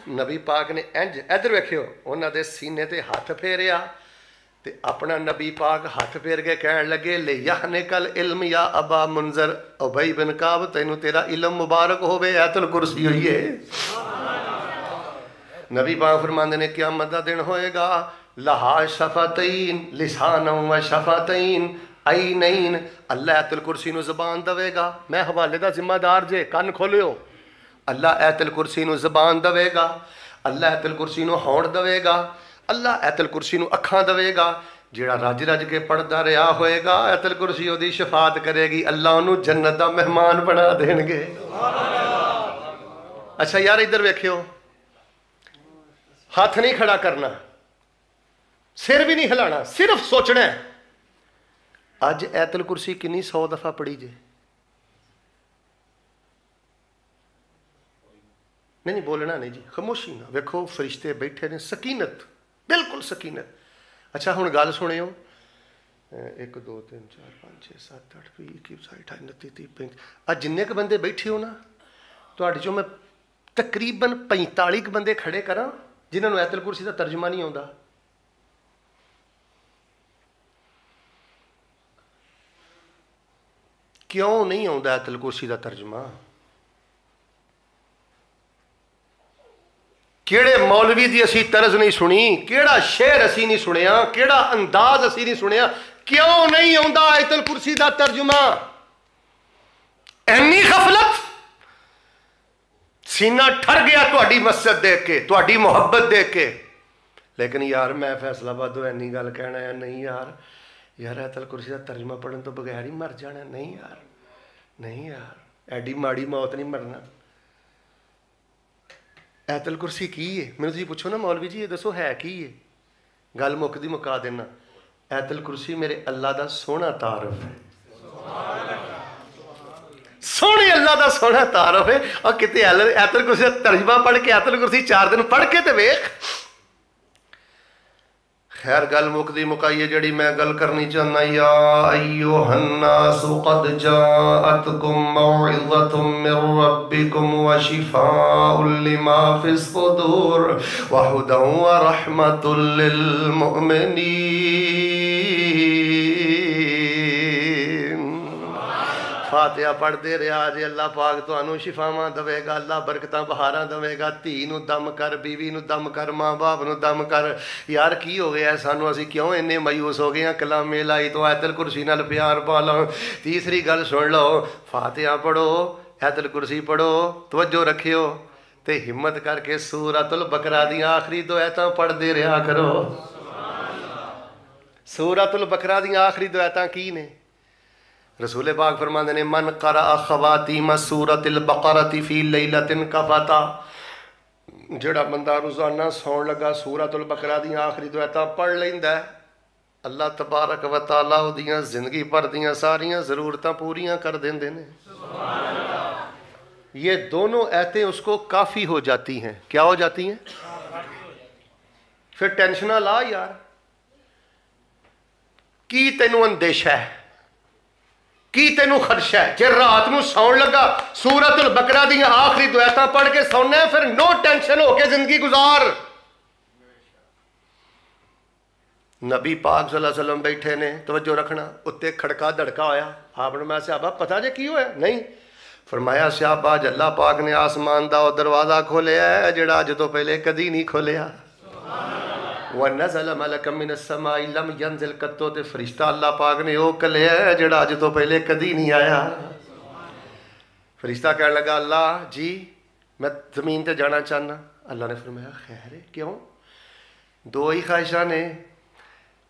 नबी पाक ने इंज इधर वेखियो उन्होंने सीने ते हथ फेरिया, ते अपना नबी पाक हथ फेर के कहन लगे ले याहने कल इल्म या अबा मुंजर, उबई बिन काब तैनू तेरा इल्म मुबारक होवे, आयतुल कुर्सी हुई है। नबी पाक फरमांदे ने क़यामत दा दिन होएगा, लहा शफतैन लिसान व शफतैन ऐनैन, अल्लाह आयतुल कुर्सी नू ज़बान देवेगा। मैं हवाले दा जिम्मेदार जे, कान खोलियो। अल्लाह आयतुल कुर्सी नू ज़बान देवेगा, अल्लाह आयतुल कुर्सी नू होंठ देवेगा, अल्लाह आयतुल कुर्सी नू अखां देवेगा। जिहड़ा रज रज के पढ़दा रहा होएगा आयतुल कुर्सी ओदी शफात करेगी, अल्लाह उन्हूं जन्नत दा मेहमान बना देणगे। अच्छा यार इधर वेखियो, हाथ नहीं खड़ा करना, सिर भी नहीं हिलाना, सिर्फ सोचना है अज आयतुल कुर्सी कितनी 100 दफा पढ़ी जे? नहीं बोलना नहीं जी, खामोशी ना। वेखो फरिश्ते बैठे ने, सकीनत, बिल्कुल सकीनत। अच्छा हुण गल सुनियो, 1 2 3 4 5 6 7 8 20 21 22 23 29 30 35 अज जिन्ने क बंदे बैठे हो ना, तुहाडे चों मैं तकरीबन 45 बंदे खड़े करा जिन्होंने आयतुल कुर्सी का तर्जमा नहीं आता। क्यों नहीं आता आयतुल कुर्सी का तर्जमा? केड़े मौलवी की असी तरज नहीं सुनी, केड़ा शेर असी नहीं सुनिया, केड़ा अंदाज असी नहीं सुनिया, क्यों नहीं आता आयतुल कुर्सी का तर्जुमा? इन्नी गफलत, सीना ठर गया तुहाडी मस्जिद देख के, तुहाडी मुहब्बत देख के। लेकिन यार मैं फैसलाबादों इन्नी गल कहना है, नहीं यार यार आयतुल कुर्सी का तर्जुमा पढ़ने तो बगैर ही मर जाना। नहीं यार, नहीं यार, एडी माड़ी मौत नहीं मरना। आयतुल कुर्सी की है? मैंने तुसीं पूछो ना मौलवी जी ये दसो है की है? गल मुकदी मुका देना, आयतुल कुर्सी मेरे अल्लाह का सोहना तारफ है, सोहने अल्लाह का सोहना तारफ है। और कितने आयतुल कुर्सी का तर्जमा पढ़ के, आयतुल कुर्सी 4 दिन पढ़ के तो वेख। खैर गल मुकदी मुकाइए जड़ी मैं गल करनी चाहना, या अय्युहन्नासु कद जाअतकुम मौइज़तुम मिर रब्बिकुम व शिफाउल लिमा फिस सुदूर व हुदन व रहमतुल लिल मुमिनीन। फातिहा पढ़ते रहा जे, अल्लाह पाक तुहानू शिफावां देवेगा, अल्लाह बरकतां बहारां देवेगा। धी नू दम कर, बीवी नू दम कर, माँ बाप नू दम कर। यार की हो गया सानू, असी क्यों इन्ने मायूस हो गए हैं? कलामे लाई तो आयतुल कुर्सी नाल प्यार पा लो। तीसरी गल सुन लो, फातिहा पढ़ो, आयतुल कुर्सी पढ़ो, तवज्जो रखियो। تے ہمت کر کے سورۃ البقرہ دی آخری دو آیتاں پڑھ دے رہا کرو۔ سورۃ البقرہ دی آخری دو آیتاں کی نے؟ رسول پاک فرماندے نے من قرأ خواتیم سورۃ البقرہ فی لیلۃ کفتا، جڑا بندہ روزانہ سون لگا سورۃ البقرہ دی آخری دو آیتاں پڑھ لیندا ہے، اللہ تبارک و تعالیٰ دیاں زندگی پر دیاں ساریاں ضرورتاں پوریاں کر دیندے نے۔ یہ دونوں آیتیں اس کو کافی ہو جاتی ہیں۔ کیا ہو جاتی ہیں؟ پھر ٹینشنہ لا یار، کی تینوں اندیشہ ہے، کی تینوں خدشہ ہے؟ جے رات نو سون لگا سورۃ البقرہ دی آخری دو آیتاں پڑھ کے سونا ہے، پھر نو ٹینشن ہو کے زندگی گزار۔ نبی پاک صلی اللہ علیہ وسلم بیٹھے نے، توجہ رکھنا، اتنے کھڑکا دھڑکا ہویا، آپ نے میں صحابہ پتہ جے کی ہویا؟ نہیں، فرمایا صحابہ اج اللہ پاک نے آسمان دا دروازہ کھولیا ہے جڑا اج تو پہلے کدی نہیں کھولیا۔ وَنَزَلَ مَلَكًا مِّنَ السَّمَاءِ لَمْ يَنزِلْ قَطُّ، تے فرشتہ اللہ پاک نے وہ کلیا ہے جڑا اج تو پہلے کدی نہیں آیا۔ فرشتہ کہنے لگا اللہ جی میں زمین تے جانا چاہنا۔ اللہ نے فرمایا خیر ہے، کیوں؟ دو ہی خواہشاں نے،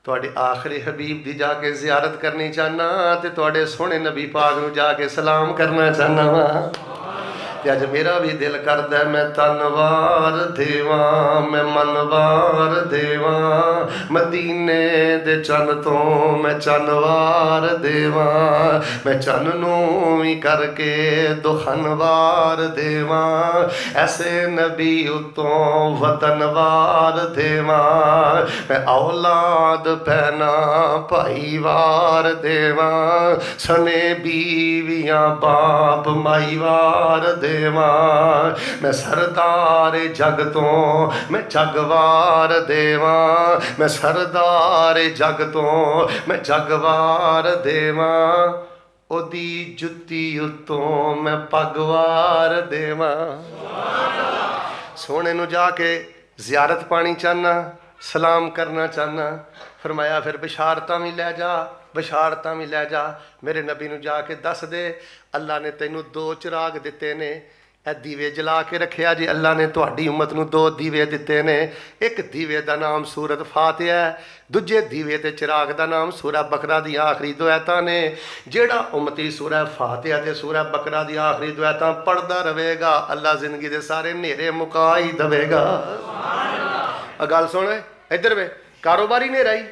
تواڈے آخری حبیب دی جا کے زیارت کرنی چاہنا تے تواڈے سونے نبی پاک نو جا کے سلام کرنا چاہنا وا۔ تے اج میرا بھی دل کردا ہے میں تنوار دیواں، میں منوار دیواں، مدینے دے چن تو میں چنوار دیواں، میں چن نو ہی کر کے دخنوار دیواں، ایسے نبی اتوں وطنوار دیواں، میں اولاد پینا بھائی وار دیواں، سنے بیویاں باپ مائی وار دیواں، میں سردار جگ تو میں جگوار دیواں، میں سردار جگ تو میں جگوار دیواں، او دی جتی اتوں میں پگوار دیواں۔ سونے نو جا کے زیارت پانی چاہنا، سلام کرنا چاہنا، فرمایا پھر بشارتاں بھی لے جا، بشارتاں بھی لے جا، میرے نبی نو جا کے دس دے اللہ نے تینوں دو چراغ دیتے نے، اے دیوے جلا کے رکھیا جی، اللہ نے تہاڈی امت نو دو دیوے دیتے نے، ایک دیوے دا نام سورۃ فاتحہ ہے، دوجے دیوے تے چراغ دا نام سورہ بقرہ دی آخری دو آیتاں نے۔ جیڑا امتی سورہ فاتحہ تے سورہ بقرہ دی آخری دو آیتاں پڑھدا رہے گا، اللہ زندگی دے سارے نیرے مکا ہی دے گا۔ گل سن ادھر وے، کاروباری نے رائی،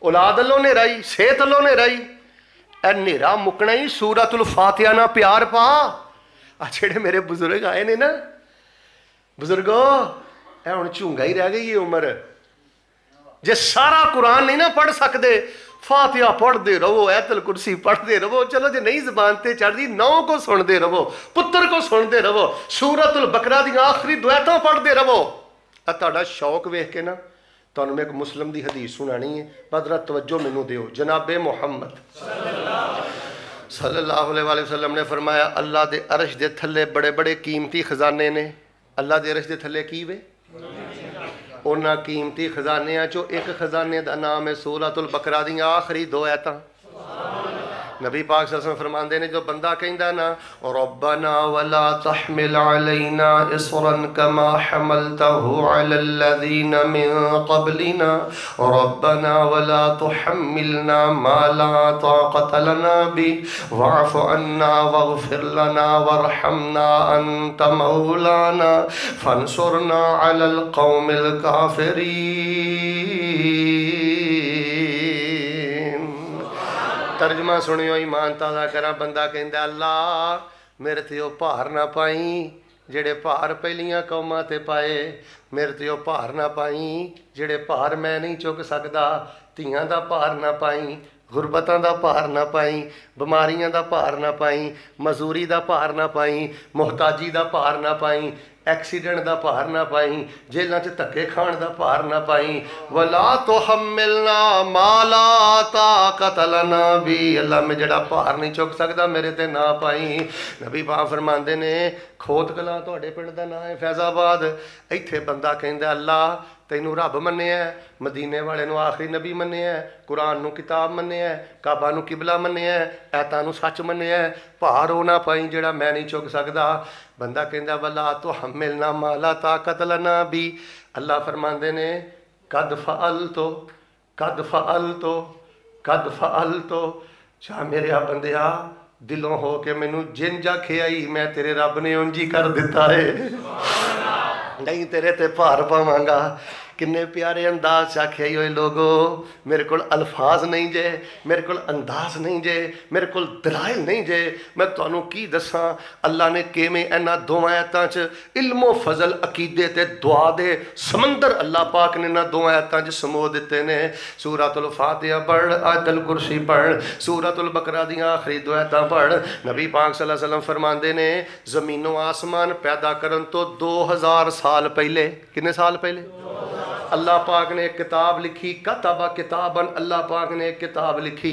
اولاد اللہ نے رائی، صحت اللہ نے رائی، اے نیرا مکنا ہی سورۃ الفاتحہ نہ پیار پا۔ جڑے میرے بزرگ آئے نے نا، بزرگو اے ہن چونگا ہی رہ گئی یہ عمر، جے سارا قرآن نہیں نہ پڑھ سکتے، فاتحہ پڑھ دے رہو، آیت الکرسی پڑھ دے رہو، چلو جے نہیں زبان تے چڑھ دی نو کو سن دے رہو، پتر کو سن دے رہو، سورۃ البقرہ دی آخری دو آیتاں پڑھ دے رہو۔ تہاڈا شوق ویکھ کے نا تانوں میں ایک مسلم دی حدیث سنانی ہے، بدرا توجہ مینوں دیو۔ جناب محمد صلی اللہ علیہ وآلہ وسلم نے فرمایا اللہ دے عرش دے تھلے بڑے بڑے قیمتی خزانے نے۔ اللہ دے عرش دے تھلے کی وے؟ انہاں قیمتی خزانیاں چو ایک خزانے دا نام ہے سورۃ البقرہ دی آخری دو آیتاں۔ نبی پاک صلی اللہ علیہ وسلم فرماندے نے جو بندہ کہندا نا ربنا ولا تحمل علينا اصرا كما حملته على الذين من قبلنا ربنا ولا تحملنا ما لا طاقة لنا به واعف عنا واغفر لنا وارحمنا انت مولانا فانصرنا على القوم الكافرين۔ ترجمہ سنیو، ایمان تازہ کرا، بندہ کہندا اللہ میرے تے او بھار نہ پائیں جڑے بھار پہلیاں قوماں تے پائے، میرے تے او بھار نہ پائیں جڑے بھار میں نہیں چک سکدا، تیاں دا بھار نہ پائیں، غربتاں دا بھار نہ پائیں، بیماریاں دا بھار نہ پائیں، مزوری دا بھار نہ پائیں، محتاجی دا بھار نہ پائیں، ایکسیڈنٹ دا بھار نہ پائیں، جیلاں چ دھکے کھان دا بھار نہ پائیں، ولا تحملنا ما لا طاقت لنا بھی، اللہ میں جڑا بھار نہیں چک سکدا میرے تے نہ پائیں۔ نبی پاک فرماندے نے کھوت کلاں تہاڈے پنڈ دا نام ہے فیض آباد، ایتھے بندہ کہندا اللہ تینوں رب منیا، مدینے والے نو آخری نبی منیا، قرآن نو کتاب منیا، کعبہ نو قبلہ منیا، ایتاں نو سچ منیا، بھار او نہ پائی جڑا میں نہیں چک سکدا۔ بندہ کہندا ولا تحملنا ما لا طاقت لنا بھی، اللہ فرماندے نے قد فعلتو قد فعلتو قد فعلتو، چاہ میرے بندیا دلوں ہو کے مینوں جن جا کھیائی میں تیرے رب نے انجی کر دیتا ہے، نہیں تیرے تے بھار پاواں گا۔ کنے پیارے انداز آکھے ہوئے لوگو، میرے کول الفاظ نہیں جے، میرے کول انداز نہیں جے، میرے کول دلائل نہیں جے، میں تانوں کی دساں اللہ نے کیویں انہاں دوواں آیتاں چ علم و فضل عقیدے تے دعا دے سمندر اللہ پاک نے انہاں دوواں آیتاں چ سمو دتے نے۔ سورۃ الفاتحہ پڑھ، آیت الکرسی پڑھ، سورۃ البقرہ دیاں آخری دو آیتاں پڑھ۔ نبی پاک صلی اللہ علیہ وسلم فرماندے نے زمین و آسمان پیدا کرن تو 2000 سال پہلے، کتنے سال پہلے؟ اللہ پاک نے ایک کتاب لکھی، کتب کتاباً، اللہ پاک نے ایک کتاب لکھی۔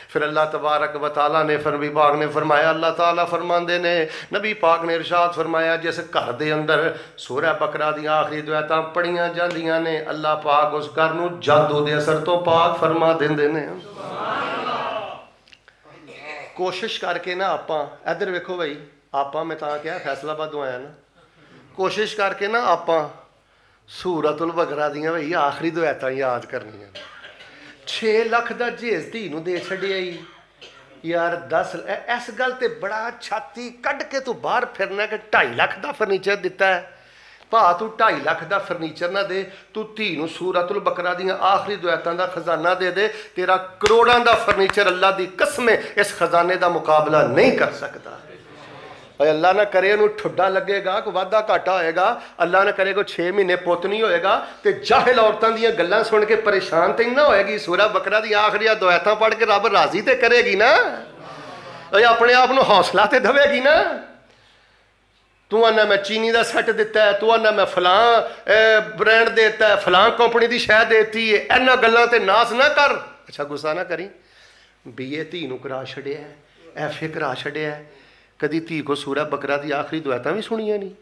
پھر اللہ تبارک و تعالیٰ نے نبی پاک نے فرمایا، اللہ تعالیٰ فرماندے نے نبی پاک نے ارشاد فرمایا جس گھر دے اندر سورہ بقرہ دی آخری دو آیتاں پڑھیاں جاندیاں نے اللہ پاک اس گھر نو جادو دے اثر تو پاک فرما دیندے نے۔ کوشش کر کے نا آپاں ادھر ویکھو بھائی، آپاں میں تاں کیا فیصلہ آباد آیا نا، کوشش کر کے نا آپاں سورۃ البقرہ دیاں بھائی آخری دو آیتاں یاد کرنیاں۔ 6 لاکھ دا جیز دھی نو دے چھڑیا ہی یار، 10 اس گل تے بڑا چھاتی کڈ کے تو باہر پھرنا کہ 2.5 لاکھ دا فرنیچر دیتا ہے، پا تو 2.5 لاکھ دا فرنیچر نہ دے، تو دھی نو سورۃ البقرہ دیاں آخری دو آیتاں دا خزانہ دے دے، تیرا کروڑاں دا فرنیچر اللہ دی قسم اس خزانے دا مقابلہ نہیں کر سکتا۔ اور اللہ نہ کرے انہوں ٹھڈا لگے گا، کوئی وعدہ گھاٹا ہوئے گا، اللہ نہ کرے کوئی 6 مہینے پوت نہیں ہوئے گا، تے جاہل عورتاں دیاں گلاں سن کے پریشان تے نہ ہوئے گی، سورہ بقرہ دی آخری دو آیتاں پڑھ کے رب راضی تے کرے گی نا، اور اپنے آپ نو حوصلہ تے دھوے گی نا۔ تو آنا میں چینی دا سیٹ دیتا ہے، تو آنا میں فلاں برانڈ دیتا ہے، فلاں کمپنی دی شے دیتی ہے، اینا گلاں تے ناز نہ کر۔ اچھا غصہ نہ کریں، بی اے دھی نو کرا چھڑیا ہے، ایف اے کرا چھڑیا ہے، کدی دھی کو سورہ بقرہ دی آخری دو آیتاں بھی سنیاں نہیں،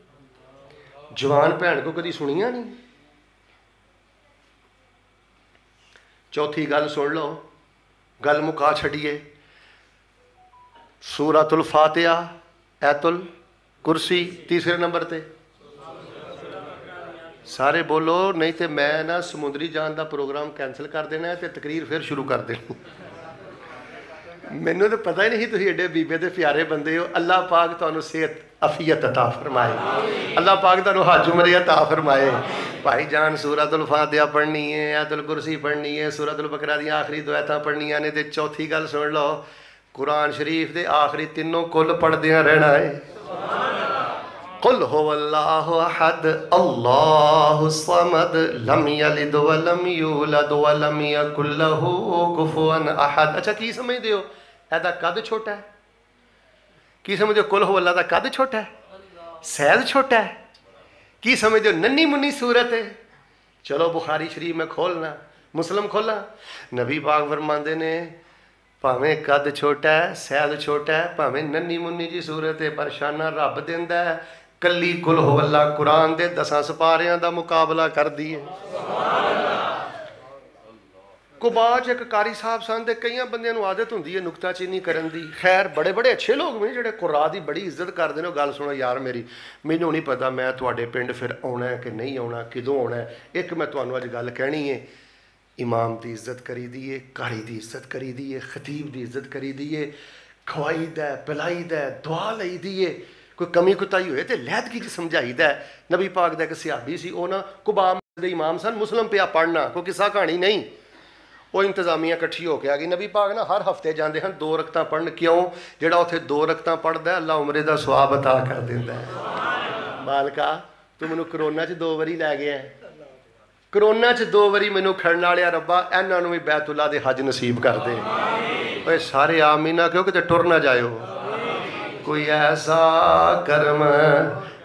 جوان بھین کو کدی سنیاں نہیں۔ چوتھی گل سن لو، گل مکا چھڑیے، سورۃ الفاتحہ، آیت الکرسی، تیسرے نمبر تے سارے بولو، نہیں تے میں نا سمندری جان دا پروگرام کینسل کر دینا ہے تے تقریر پھر شروع کر دینی۔ مینوں تو پتہ ہی نہیں تسی ایڈے بیبے دے پیارے بندے ہو، اللہ پاک تانوں صحت عافیت عطا فرمائے، اللہ پاک تانوں حج عمرہ عطا فرمائے۔ بھائی جان سورۃ الفاتحہ پڑھنی ہے، آیت الکرسی پڑھنی ہے، سورۃ البقرہ دی آخری دو آیتاں پڑھنیاں نے، تے چوتھی گل سن لو، قرآن شریف دے آخری تینوں کل پڑھدیاں رہنا ہے۔ قل هو اللہ احد اللہ الصمد لم یلد ولم یولد ولم یکن لہ کفوا احد۔ اچھا کی سمجھ دیو ایدہ قد چھوٹا ہے؟ کی سمجھ دیو قل هو اللہ دا قد چھوٹا ہے؟ سید چھوٹا ہے؟ کی سمجھ دیو ننی منی صورت ہے؟ چلو بخاری شریف میں کھولنا، مسلم کھولا، نبی پاک فرماندے نے پاویں قد چھوٹا ہے، سید چھوٹا ہے، پاویں ننی منی جی صورت ہے، پر شانہ رب دیندا ہے، کلی قل ہو اللہ قرآن دے 10 سپاریاں دا مقابلہ کر دیئے۔ کباج ایک قاری صاحب سن دے کئیاں بندیاں نو عادت ہوندی ہے نکتہ چینی کرن دی، خیر بڑے بڑے اچھے لوگ میں جڑے قرآن دی بڑی عزت کر دینے، گل سنو یار میری، مینوں نہیں پتا میں تواڈے پنڈ پھر آنا ہے کہ نہیں آنا، کدوں آنا ہے۔ ایک میں تانوں اج گل کہنی ہے، امام دی عزت کری دیئے، قاری دی عزت کری دیئے، خطیب دی عزت کری دیئے، کھوائی دے پلائی دے دعا لئی دیئے، کوئی کمی کوتاہی ہوئے تے لہدگی کی سمجھائی دے۔ نبی پاک دے ایک صحابی سی، او نا قباء دے امام سن، مسلم پیا پڑھنا، کوئی قصہ کہانی نہیں، وہ انتظامیہ کٹھی ہو کے آ گئی۔ نبی پاک نا ہر ہفتے جاندے ہن 2 رکعتاں پڑھن، کیوں؟ جڑا اوتھے 2 رکعتاں پڑھدا ہے اللہ عمرے دا ثواب عطا کر دیندا ہے۔ مالکا تو مینوں کرونا چ 2 واری لے گیا ہے، کرونا چ 2 واری مینوں کھڑن والے ربا انہاں نوں بھی بیت اللہ دے حج نصیب کر دے۔ اوے سارے آمین نہ کہو کہ ٹر نہ جائیو۔ کوئی ایسا کرم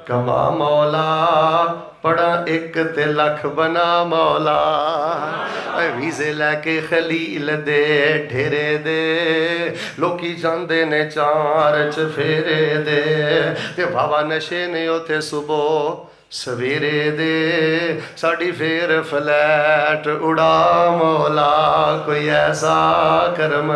کما مولا، پڑا 1 تے لکھ بنا مولا، ویزے لے کے خلیل دے ڈھیرے دے، لوکی جاندے نے 4 چفیرے دے، تے بابا نشے نے اوتھے صبح سویرے دے ساڑی پھر فلیٹ اڑا مولا، کوئی ایسا کرم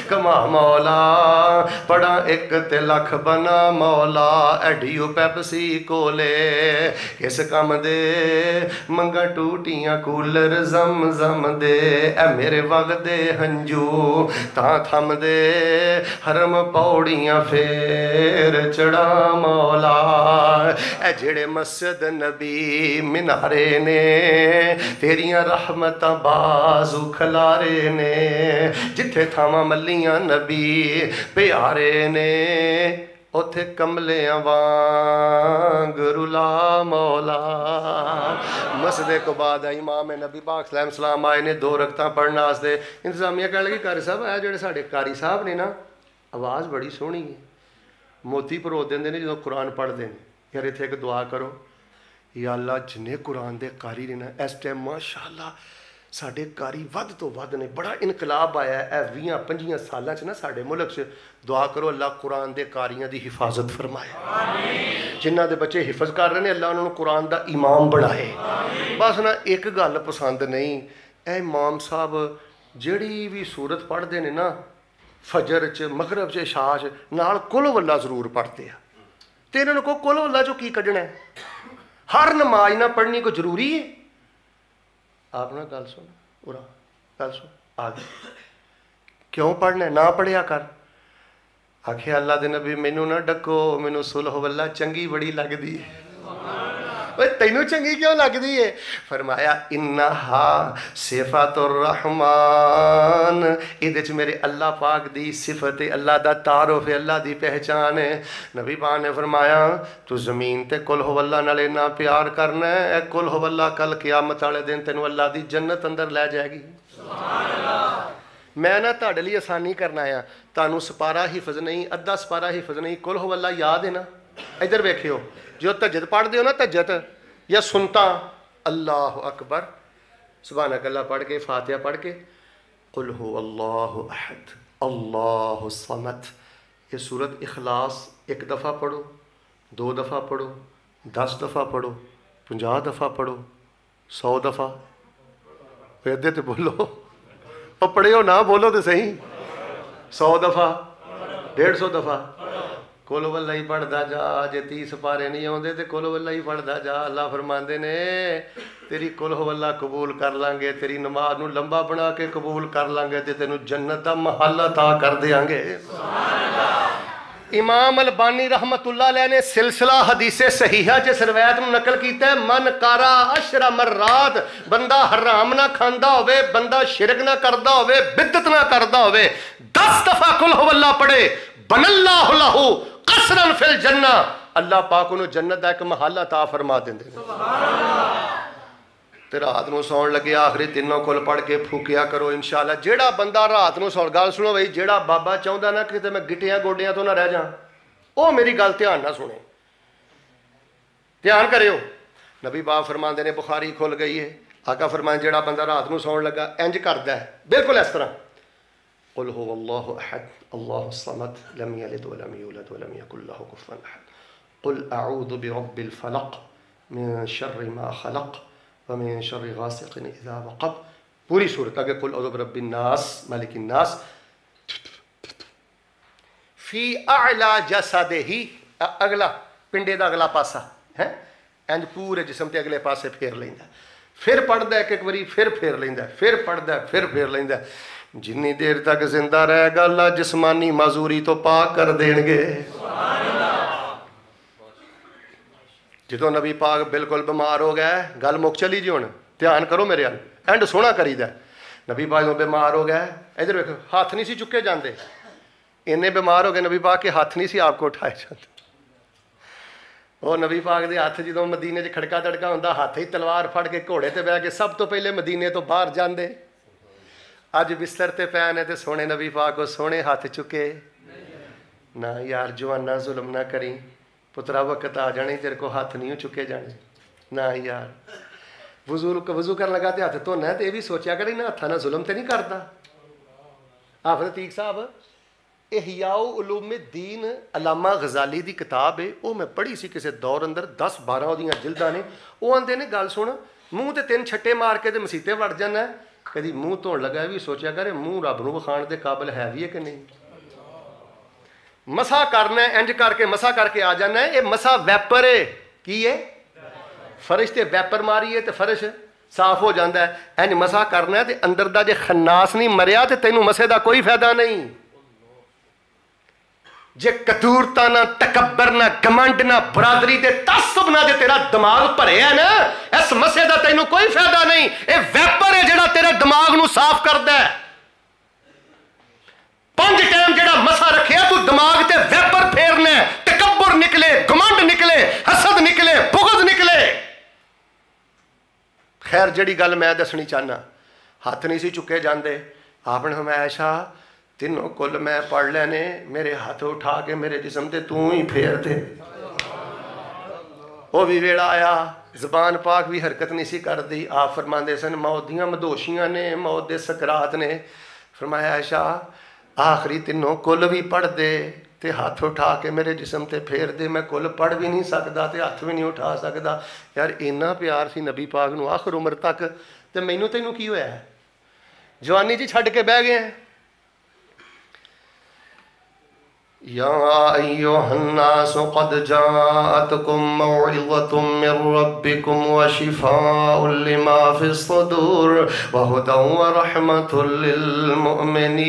کما مولا، پڑا ایک تے لکھ بنا مولا، ایڈیو پیپسی کولے اس کام دے، منگا ٹوٹیاں کولر زم زم دے، اے میرے وقت دے ہنجو تاں تھم دے، حرم پوڑیاں پھر چڑھا مولا، اے جڑے مسجد نبی منارے نے، تیریاں رحمتاں بازو کھلارے نے، جتھے تھاواں ملیاں نبی پیارے نے، اتھے کملیاں وانگ رلا مولا۔ مسجد قباء دا امام نبی پاک صلی اللہ علیہ وسلم آئے نے 2 رکعتاں پڑھنا واسطے، انتظامیہ کہنے لگی قاری صاحب اے جڑے ساڈے قاری صاحب نے نا آواز بڑی سونی ہے، موتی پرو دیندے نے جدوں قرآن پڑھدے نے، یار اتھے ایک دعا کرو، یا اللہ جنے قرآن دے قاری نے نا اس ٹائم ماشاءاللہ ساڈے قاری ود تو ود نے، بڑا انقلاب آیا ہے 20-25 سالاں چ نا ساڈے ملک چ، دعا کرو اللہ قرآن دے قاریاں دی حفاظت فرمائے، جنہ دے بچے حفظ کر رہے ہیں اللہ انہوں نے قرآن دا امام بڑھائے۔ بس نا ایک گل پسند نہیں، اے امام صاحب جڑی بھی سورت پڑھتے ہیں نا فجر چ مغرب چ عشاء چ نال قل واللہ ضرور پڑھتے ہیں، تے انہوں نے کو قل واللہ چو کی کڈنا ہے؟ ہر نماز نہ پڑھنی کو ضروری ہے؟ آپ نے گل سن پورا گل سن آگے کیوں پڑھنا ہے؟ نہ پڑھیا کر۔ آخیا اللہ دے نبی مینوں نہ ڈکو، مینوں صلح واللہ چنگی بڑی لگدی ہے۔ تینوں چنگی کیوں لگدی ہے؟ فرمایا انہا صفات الرحمن، ادھے چ میرے اللہ پاک دی صفت ہے، اللہ دا تعارف ہے، اللہ دی پہچان ہے۔ نبی پاک نے فرمایا تو زمین تے قل ہو اللہ نال اتنا پیار کرنا ہے، اے قل ہو اللہ کل قیامت والے دن تینوں اللہ دی جنت اندر لے جائے گی۔ سبحان اللہ۔ میں نہ تہاڈے لئی آسانی کرنا آیا، تانوں سپارہ حفظ نہیں، ادھا سپارہ حفظ نہیں، قل ہو اللہ یاد ہے نا؟ ادھر ویکھیو جو تہجد پڑھ دیو نا، تہجد یا سنتا اللہ اکبر سبحانک اللہ پڑھ کے فاتحہ پڑھ کے قل ہو اللہ احد اللہ الصمد، یہ سورت اخلاص 1 دفعہ پڑھو، 2 دفعہ پڑھو، 10 دفعہ پڑھو، 50 دفعہ پڑھو، 100 دفعہ پیدے تے بولو اور پڑھے ہو نہ بولو تو صحیح، 100 دفعہ 150 دفعہ قل ہو اللہ ہی پڑھدا جا، جے 30 پارے نہیں آوندے تے قل ہو اللہ ہی پڑھدا جا۔ اللہ فرماندے نے تیری قل ہو اللہ قبول کر لیں گے، تیری نماز نو لمبا بنا کے قبول کر لیں گے تے تینوں جنت دا محل عطا کر دیاں گے۔ سبحان اللہ۔ امام البانی رحمت اللہ علیہ نے سلسلہ حدیث صحیحہ جس روایت نو نقل کیتا ہے، من قرا 10 مرات، بندہ حرام نہ کھاندا ہوئے، بندہ شرک نہ کردا ہوئے، بدعت نہ کردا ہوئے، 10 دفعہ قل ہو اللہ پڑھے، بن اللہ لہو قصرن فی الجنہ، اللہ پاک انہوں جنت دا ایک محل عطا فرما دیندے۔ تے رات نو سون لگے آخری تینوں کول پڑھ کے پھوکیا کرو انشاءاللہ۔ جیڑا بندہ رات نو سون، گل سنو بھائی، جیڑا بابا چاہندا نا کہ میں گٹیاں گوڈیاں تو نہ رہ جاں، او میری گل دھیان نہ سنے، دھیان کریو۔ نبی پاک فرماندے نے بخاری کھل گئی ہے، آقا فرمائیں جیڑا بندہ رات نو سون لگا انج کردا ہے بالکل اس طرح، قل هو اللہ احد اللہ الصمد لم یلد ولم یولد ولم یکن له کفوا احد، قل اعوذ برب الفلق من شر ما خلق ومن شر غاسق اذا وقب، پوری صورت آگے قل اعوذ برب الناس مالک الناس، فی اعلی جسدہ، اگلا پنڈے دا اگلا پاسا ہے انج پورے جسم تے اگلے پاسے پھیر لیندا، پھر پڑھدا ہے ایک واری، پھر پھیر لیندا، پھر پڑھدا ہے، پھر پھیر لیندا، جنی دیر تک زندہ رہے گا اللہ جسمانی معذوری تو پاک کر دیں گے۔ جدو نبی پاک بالکل بیمار ہو گئے، گل مک چلی جی، ہن دھیان کرو میرے حال، اینڈ سونا کری دا، نبی پاک جو بیمار ہو گئے، ادھر ویکھو ہاتھ نہیں سی چکے جاندے، اینے بیمار ہو گئے نبی پاک کے ہاتھ نہیں سی آپ کو اٹھائے جاندے، وہ نبی پاک دے ہاتھ جدوں مدینے چ کھڑکا تڑکا ہوندا، ہاتھ ہی تلوار پھڑ کے گھوڑے تے بیٹھ کے سب تو پہلے مدینے تو باہر جاندے، اج بستر تے پے نے تے سونے نبی پاک کو سونے ہاتھ چکے نہ، یار جوانا ظلم نہ کریں پترا، وقت آ جانے تیرے کو ہاتھ نہیں چکے جانے، نہ یار وضو کرن لگا تے ہاتھ دھونا ہے تے یہ بھی سوچیا کریں نہ ہاتھاں نہ ظلم تے نہیں کردا۔ حافظ عتیق صاحب احیاء علوم الدین علامہ غزالی دی کتاب ہے، وہ میں پڑھی سی کسی دور اندر 10-12 وہ جلداں نے. وہ آندے نے گل سن، منہ تے 3 چھٹے مار کے تے مسیتے وڑ جانا ہے. کدی منہ دھون لگا بھی سوچیا کرے منہ رب نو وکھاؤن دے قابل ہے بھی ہے کہ نہیں. مسا کرنا ہے انج کر کے مسا کر کے آ جانا ہے. یہ مسا ویپر ہے. کی ہے؟ فرش تے ویپر ماری ہے تے فرش صاف ہو جاتا ہے. انج مسا کرنا ہے تے اندر دا جے خناس نہیں مریا تے تینوں مسے دا کوئی فائدہ نہیں. جے کدورتا نہ تکبر نہ گمنڈ نہ برادری دے تعصب نہ دے تیرا دماغ بھرے ہے نا، اس مسے دا تینوں کوئی فائدہ نہیں. اے ویپر ہے جڑا تیرے دماغ نو صاف کردا ہے. 5 ٹائم جڑا مسا رکھیا تو دماغ تے ویپر پھیرنا ہے. تکبر نکلے، گمنڈ نکلے، حسد نکلے، بغض نکلے. خیر جڑی گل میں دسنی چاہنا، ہاتھ نہیں سی چکے جاندے. آپ نے ہمیشہ تینوں کل میں پڑھ لینے، میرے ہاتھ اٹھا کے میرے جسم تے تو ہی پھیر دے. وہ بھی ویڑا آیا، زبان پاک بھی حرکت نہیں سی کر دی. آپ فرماندے سن موت دیاں مدوشیاں نے، موت دے سکرات نے. فرمایا عائشہ آخری تینوں کل بھی پڑھ دے تے ہاتھ اٹھا کے میرے جسم تے پھیر دے. میں کل پڑھ بھی نہیں سکدا تے ہاتھ بھی نہیں اٹھا سکدا. یار اینا پیار سی نبی پاک نو آخر عمر تک، تے مینوں تینوں کی ہویا ہے؟ جوانی جی چھڈ کے بہ گئے ہیں. یا ایھا الناس قد جاءتکم موعظۃ من ربکم وشفاء لما فی الصدور وہدی ورحمۃ للمؤمنین.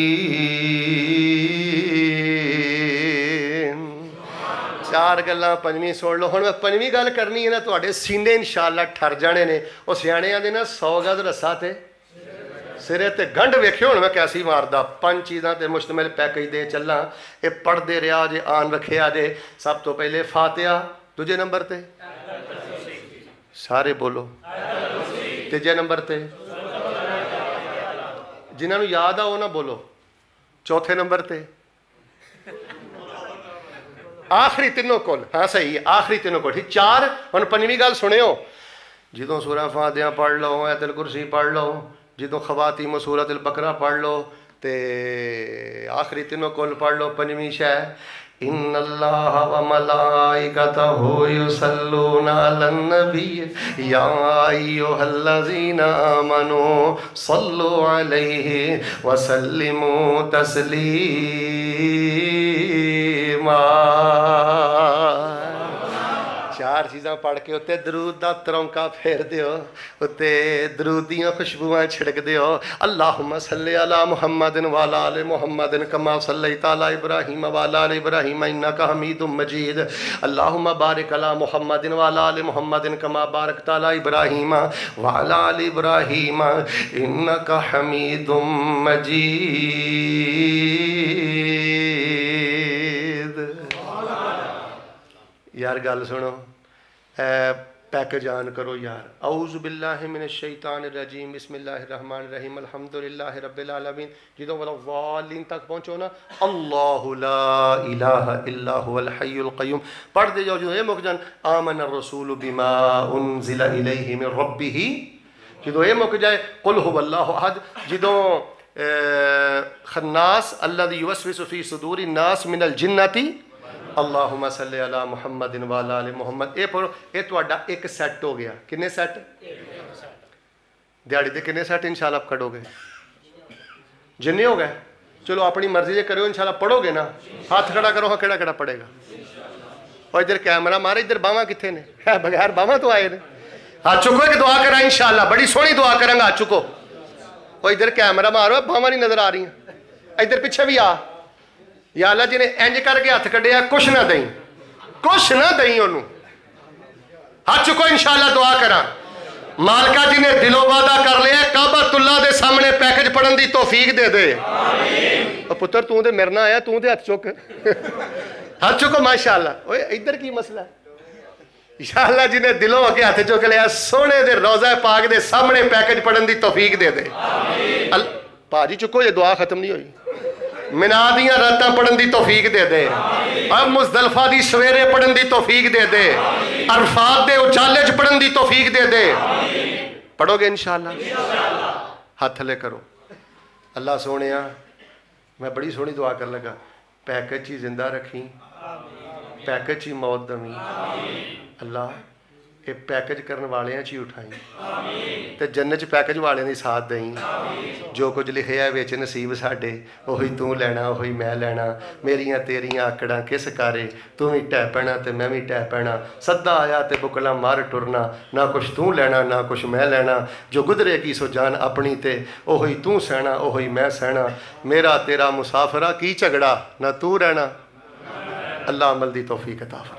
4 گلاں 5ویں سن لو. ہن میں 5ویں گل کرنی ہے نا، تواڈے سینے انشاءاللہ ٹھر جانے نے. وہ سیانے آندے نا 100 گز رسا تے سرے تے گنڈ ویکھیو ہن میں کیسی ماردا. 5 چیزاں تے مشتمل پیکج دے چلاں. اے پڑھ دے رہا جے، آن رکھیا جے. سب تو پہلے فاتحہ، دوجے نمبر تے سارے بولو، تیجے نمبر تے جنہاں نو یاد آ وہ نہ بولو، چوتھے نمبر تے آخری تینوں کول. ہاں صحیح ہے، آخری تینوں کول. 4. ہن 5ویں گل سنیو. جدوں سورہ فاتحہ پڑھ لو، آیت الکرسی پڑھ لو، جدوں خواتیم سورۃ البقرہ پڑھ لو تے آخری تینوں کول پڑھ لو. 5ویں شے ان اللہ و ملائکتہ یصلون علی النبی یا ایھا الذین آمنوا صلوا علیہ وسلموا تسلیما. 4 چیزاں پڑھ کے اتنے درود دا ترونکا پھیر دیو، اتنے درود دیاں خوشبوئیں چھڑک دیو. اللہم صلی علی محمد وعلی آل محمد کما صلیت علی ابراہیم وعلی آل ابراہیم انک حمید مجید. اللہم بارک علی محمد وعلی آل محمد کما بارکت علی ابراہیم وعلی آل ابراہیم انک حمید مجید. یار گل سنو، پیکج آن کرو یار. اعوذ باللہ من الشیطان الرجیم بسم اللہ الرحمن الرحیم الحمدللہ رب العالمین. جدوں والضالین تک پہنچو نا، اللہ لا الہ الا هو الحی القیوم پڑھ دے جاؤ. جدوں یہ مک جان آمن الرسول بما انزل الیہ من ربہ، جدوں یہ مک جائے قل هو اللہ احد. جدوں خناس الذی یوسوس فی صدور الناس من الجنۃ اللہم صلی علی محمد وعلی آل محمد. اے پڑھو. اے تہاڈا ایک سیٹ ہو گیا. کنے سیٹ؟ دیہڑی دے کنے سیٹ انشاءاللہ آپ کھڑو گے؟ جننے ہو گئے؟ چلو اپنی مرضی سے کرو انشاءاللہ. پڑھو گے نا؟ ہاتھ کھڑا کرو. ہاں کیڑا کیڑا پڑے گا؟ اور ادھر کیمرہ مارے، ادھر باواں کتنے نے؟ بغیر باواں تو آئے نے. ہاتھ چکو کہ دعا کرا انشاءاللہ. بڑی سونی دعا کریں گا. ہاتھ چکو. اور ادھر کیمرہ مارو، باواں نہیں نظر آ رہی ہیں. ادھر پیچھے بھی آ. یا اللہ جنہیں انج کر کے ہاتھ کڈیا کچھ نہ دیں، کچھ نہ دیں انہوں. ہاتھ چکو انشاءاللہ دعا کرا. مالکہ جی نے دلوں وعدہ کر لیا کعبۃ اللہ دے سامنے پیکج پڑھن دی توفیق دے دے. اور پتر تو دے مرنا آیا، تو دے ہاتھ چک. ہاتھ چکو ماشاءاللہ. اوے ادھر کی مسئلہ ہے؟ انشاءاللہ جی نے دلوں کے ہاتھ چک لیا سونے دے روضہ پاک دے سامنے پیکج پڑھن دی توفیق دے دے. پاجی چکو، یہ دعا ختم نہیں ہوئی. منا دیاں راتاں پڑھن دی توفیق دے دے. اور مزدلفہ دی سویرے پڑھن دی توفیق دے دے. عرفات دے اجالے چ پڑھن دی توفیق دے دے. پڑھو گے انشاءاللہ؟ ہاتھ تھلے کرو. اللہ سونیا میں بڑی سونی دعا کر لگا. पैकेज ही जिंदा रखी, पैकेज ही मौत दवी। अल्लाह ये पैकेज करने वाले ही उठाई तो जन्नत पैकेज वाले की साथ दई। जो कुछ लिखे है विच नसीब साडे उही तू लैना उही मैं लैना। मेरियां तेरियां आकड़ां किस कारे, तू ही टह पैना ते मैं भी टह पैना। सदा आया ते बुकला मार टुरना, ना कुछ तू लैना ना कुछ मैं लैना। जो गुजरे की सो जान अपनी ते उही तू सहना उही मैं सहना। मेरा तेरा मुसाफरा की झगड़ा ना तू रहना। अल्लाह अमल दी तौफीक अता फरमाए।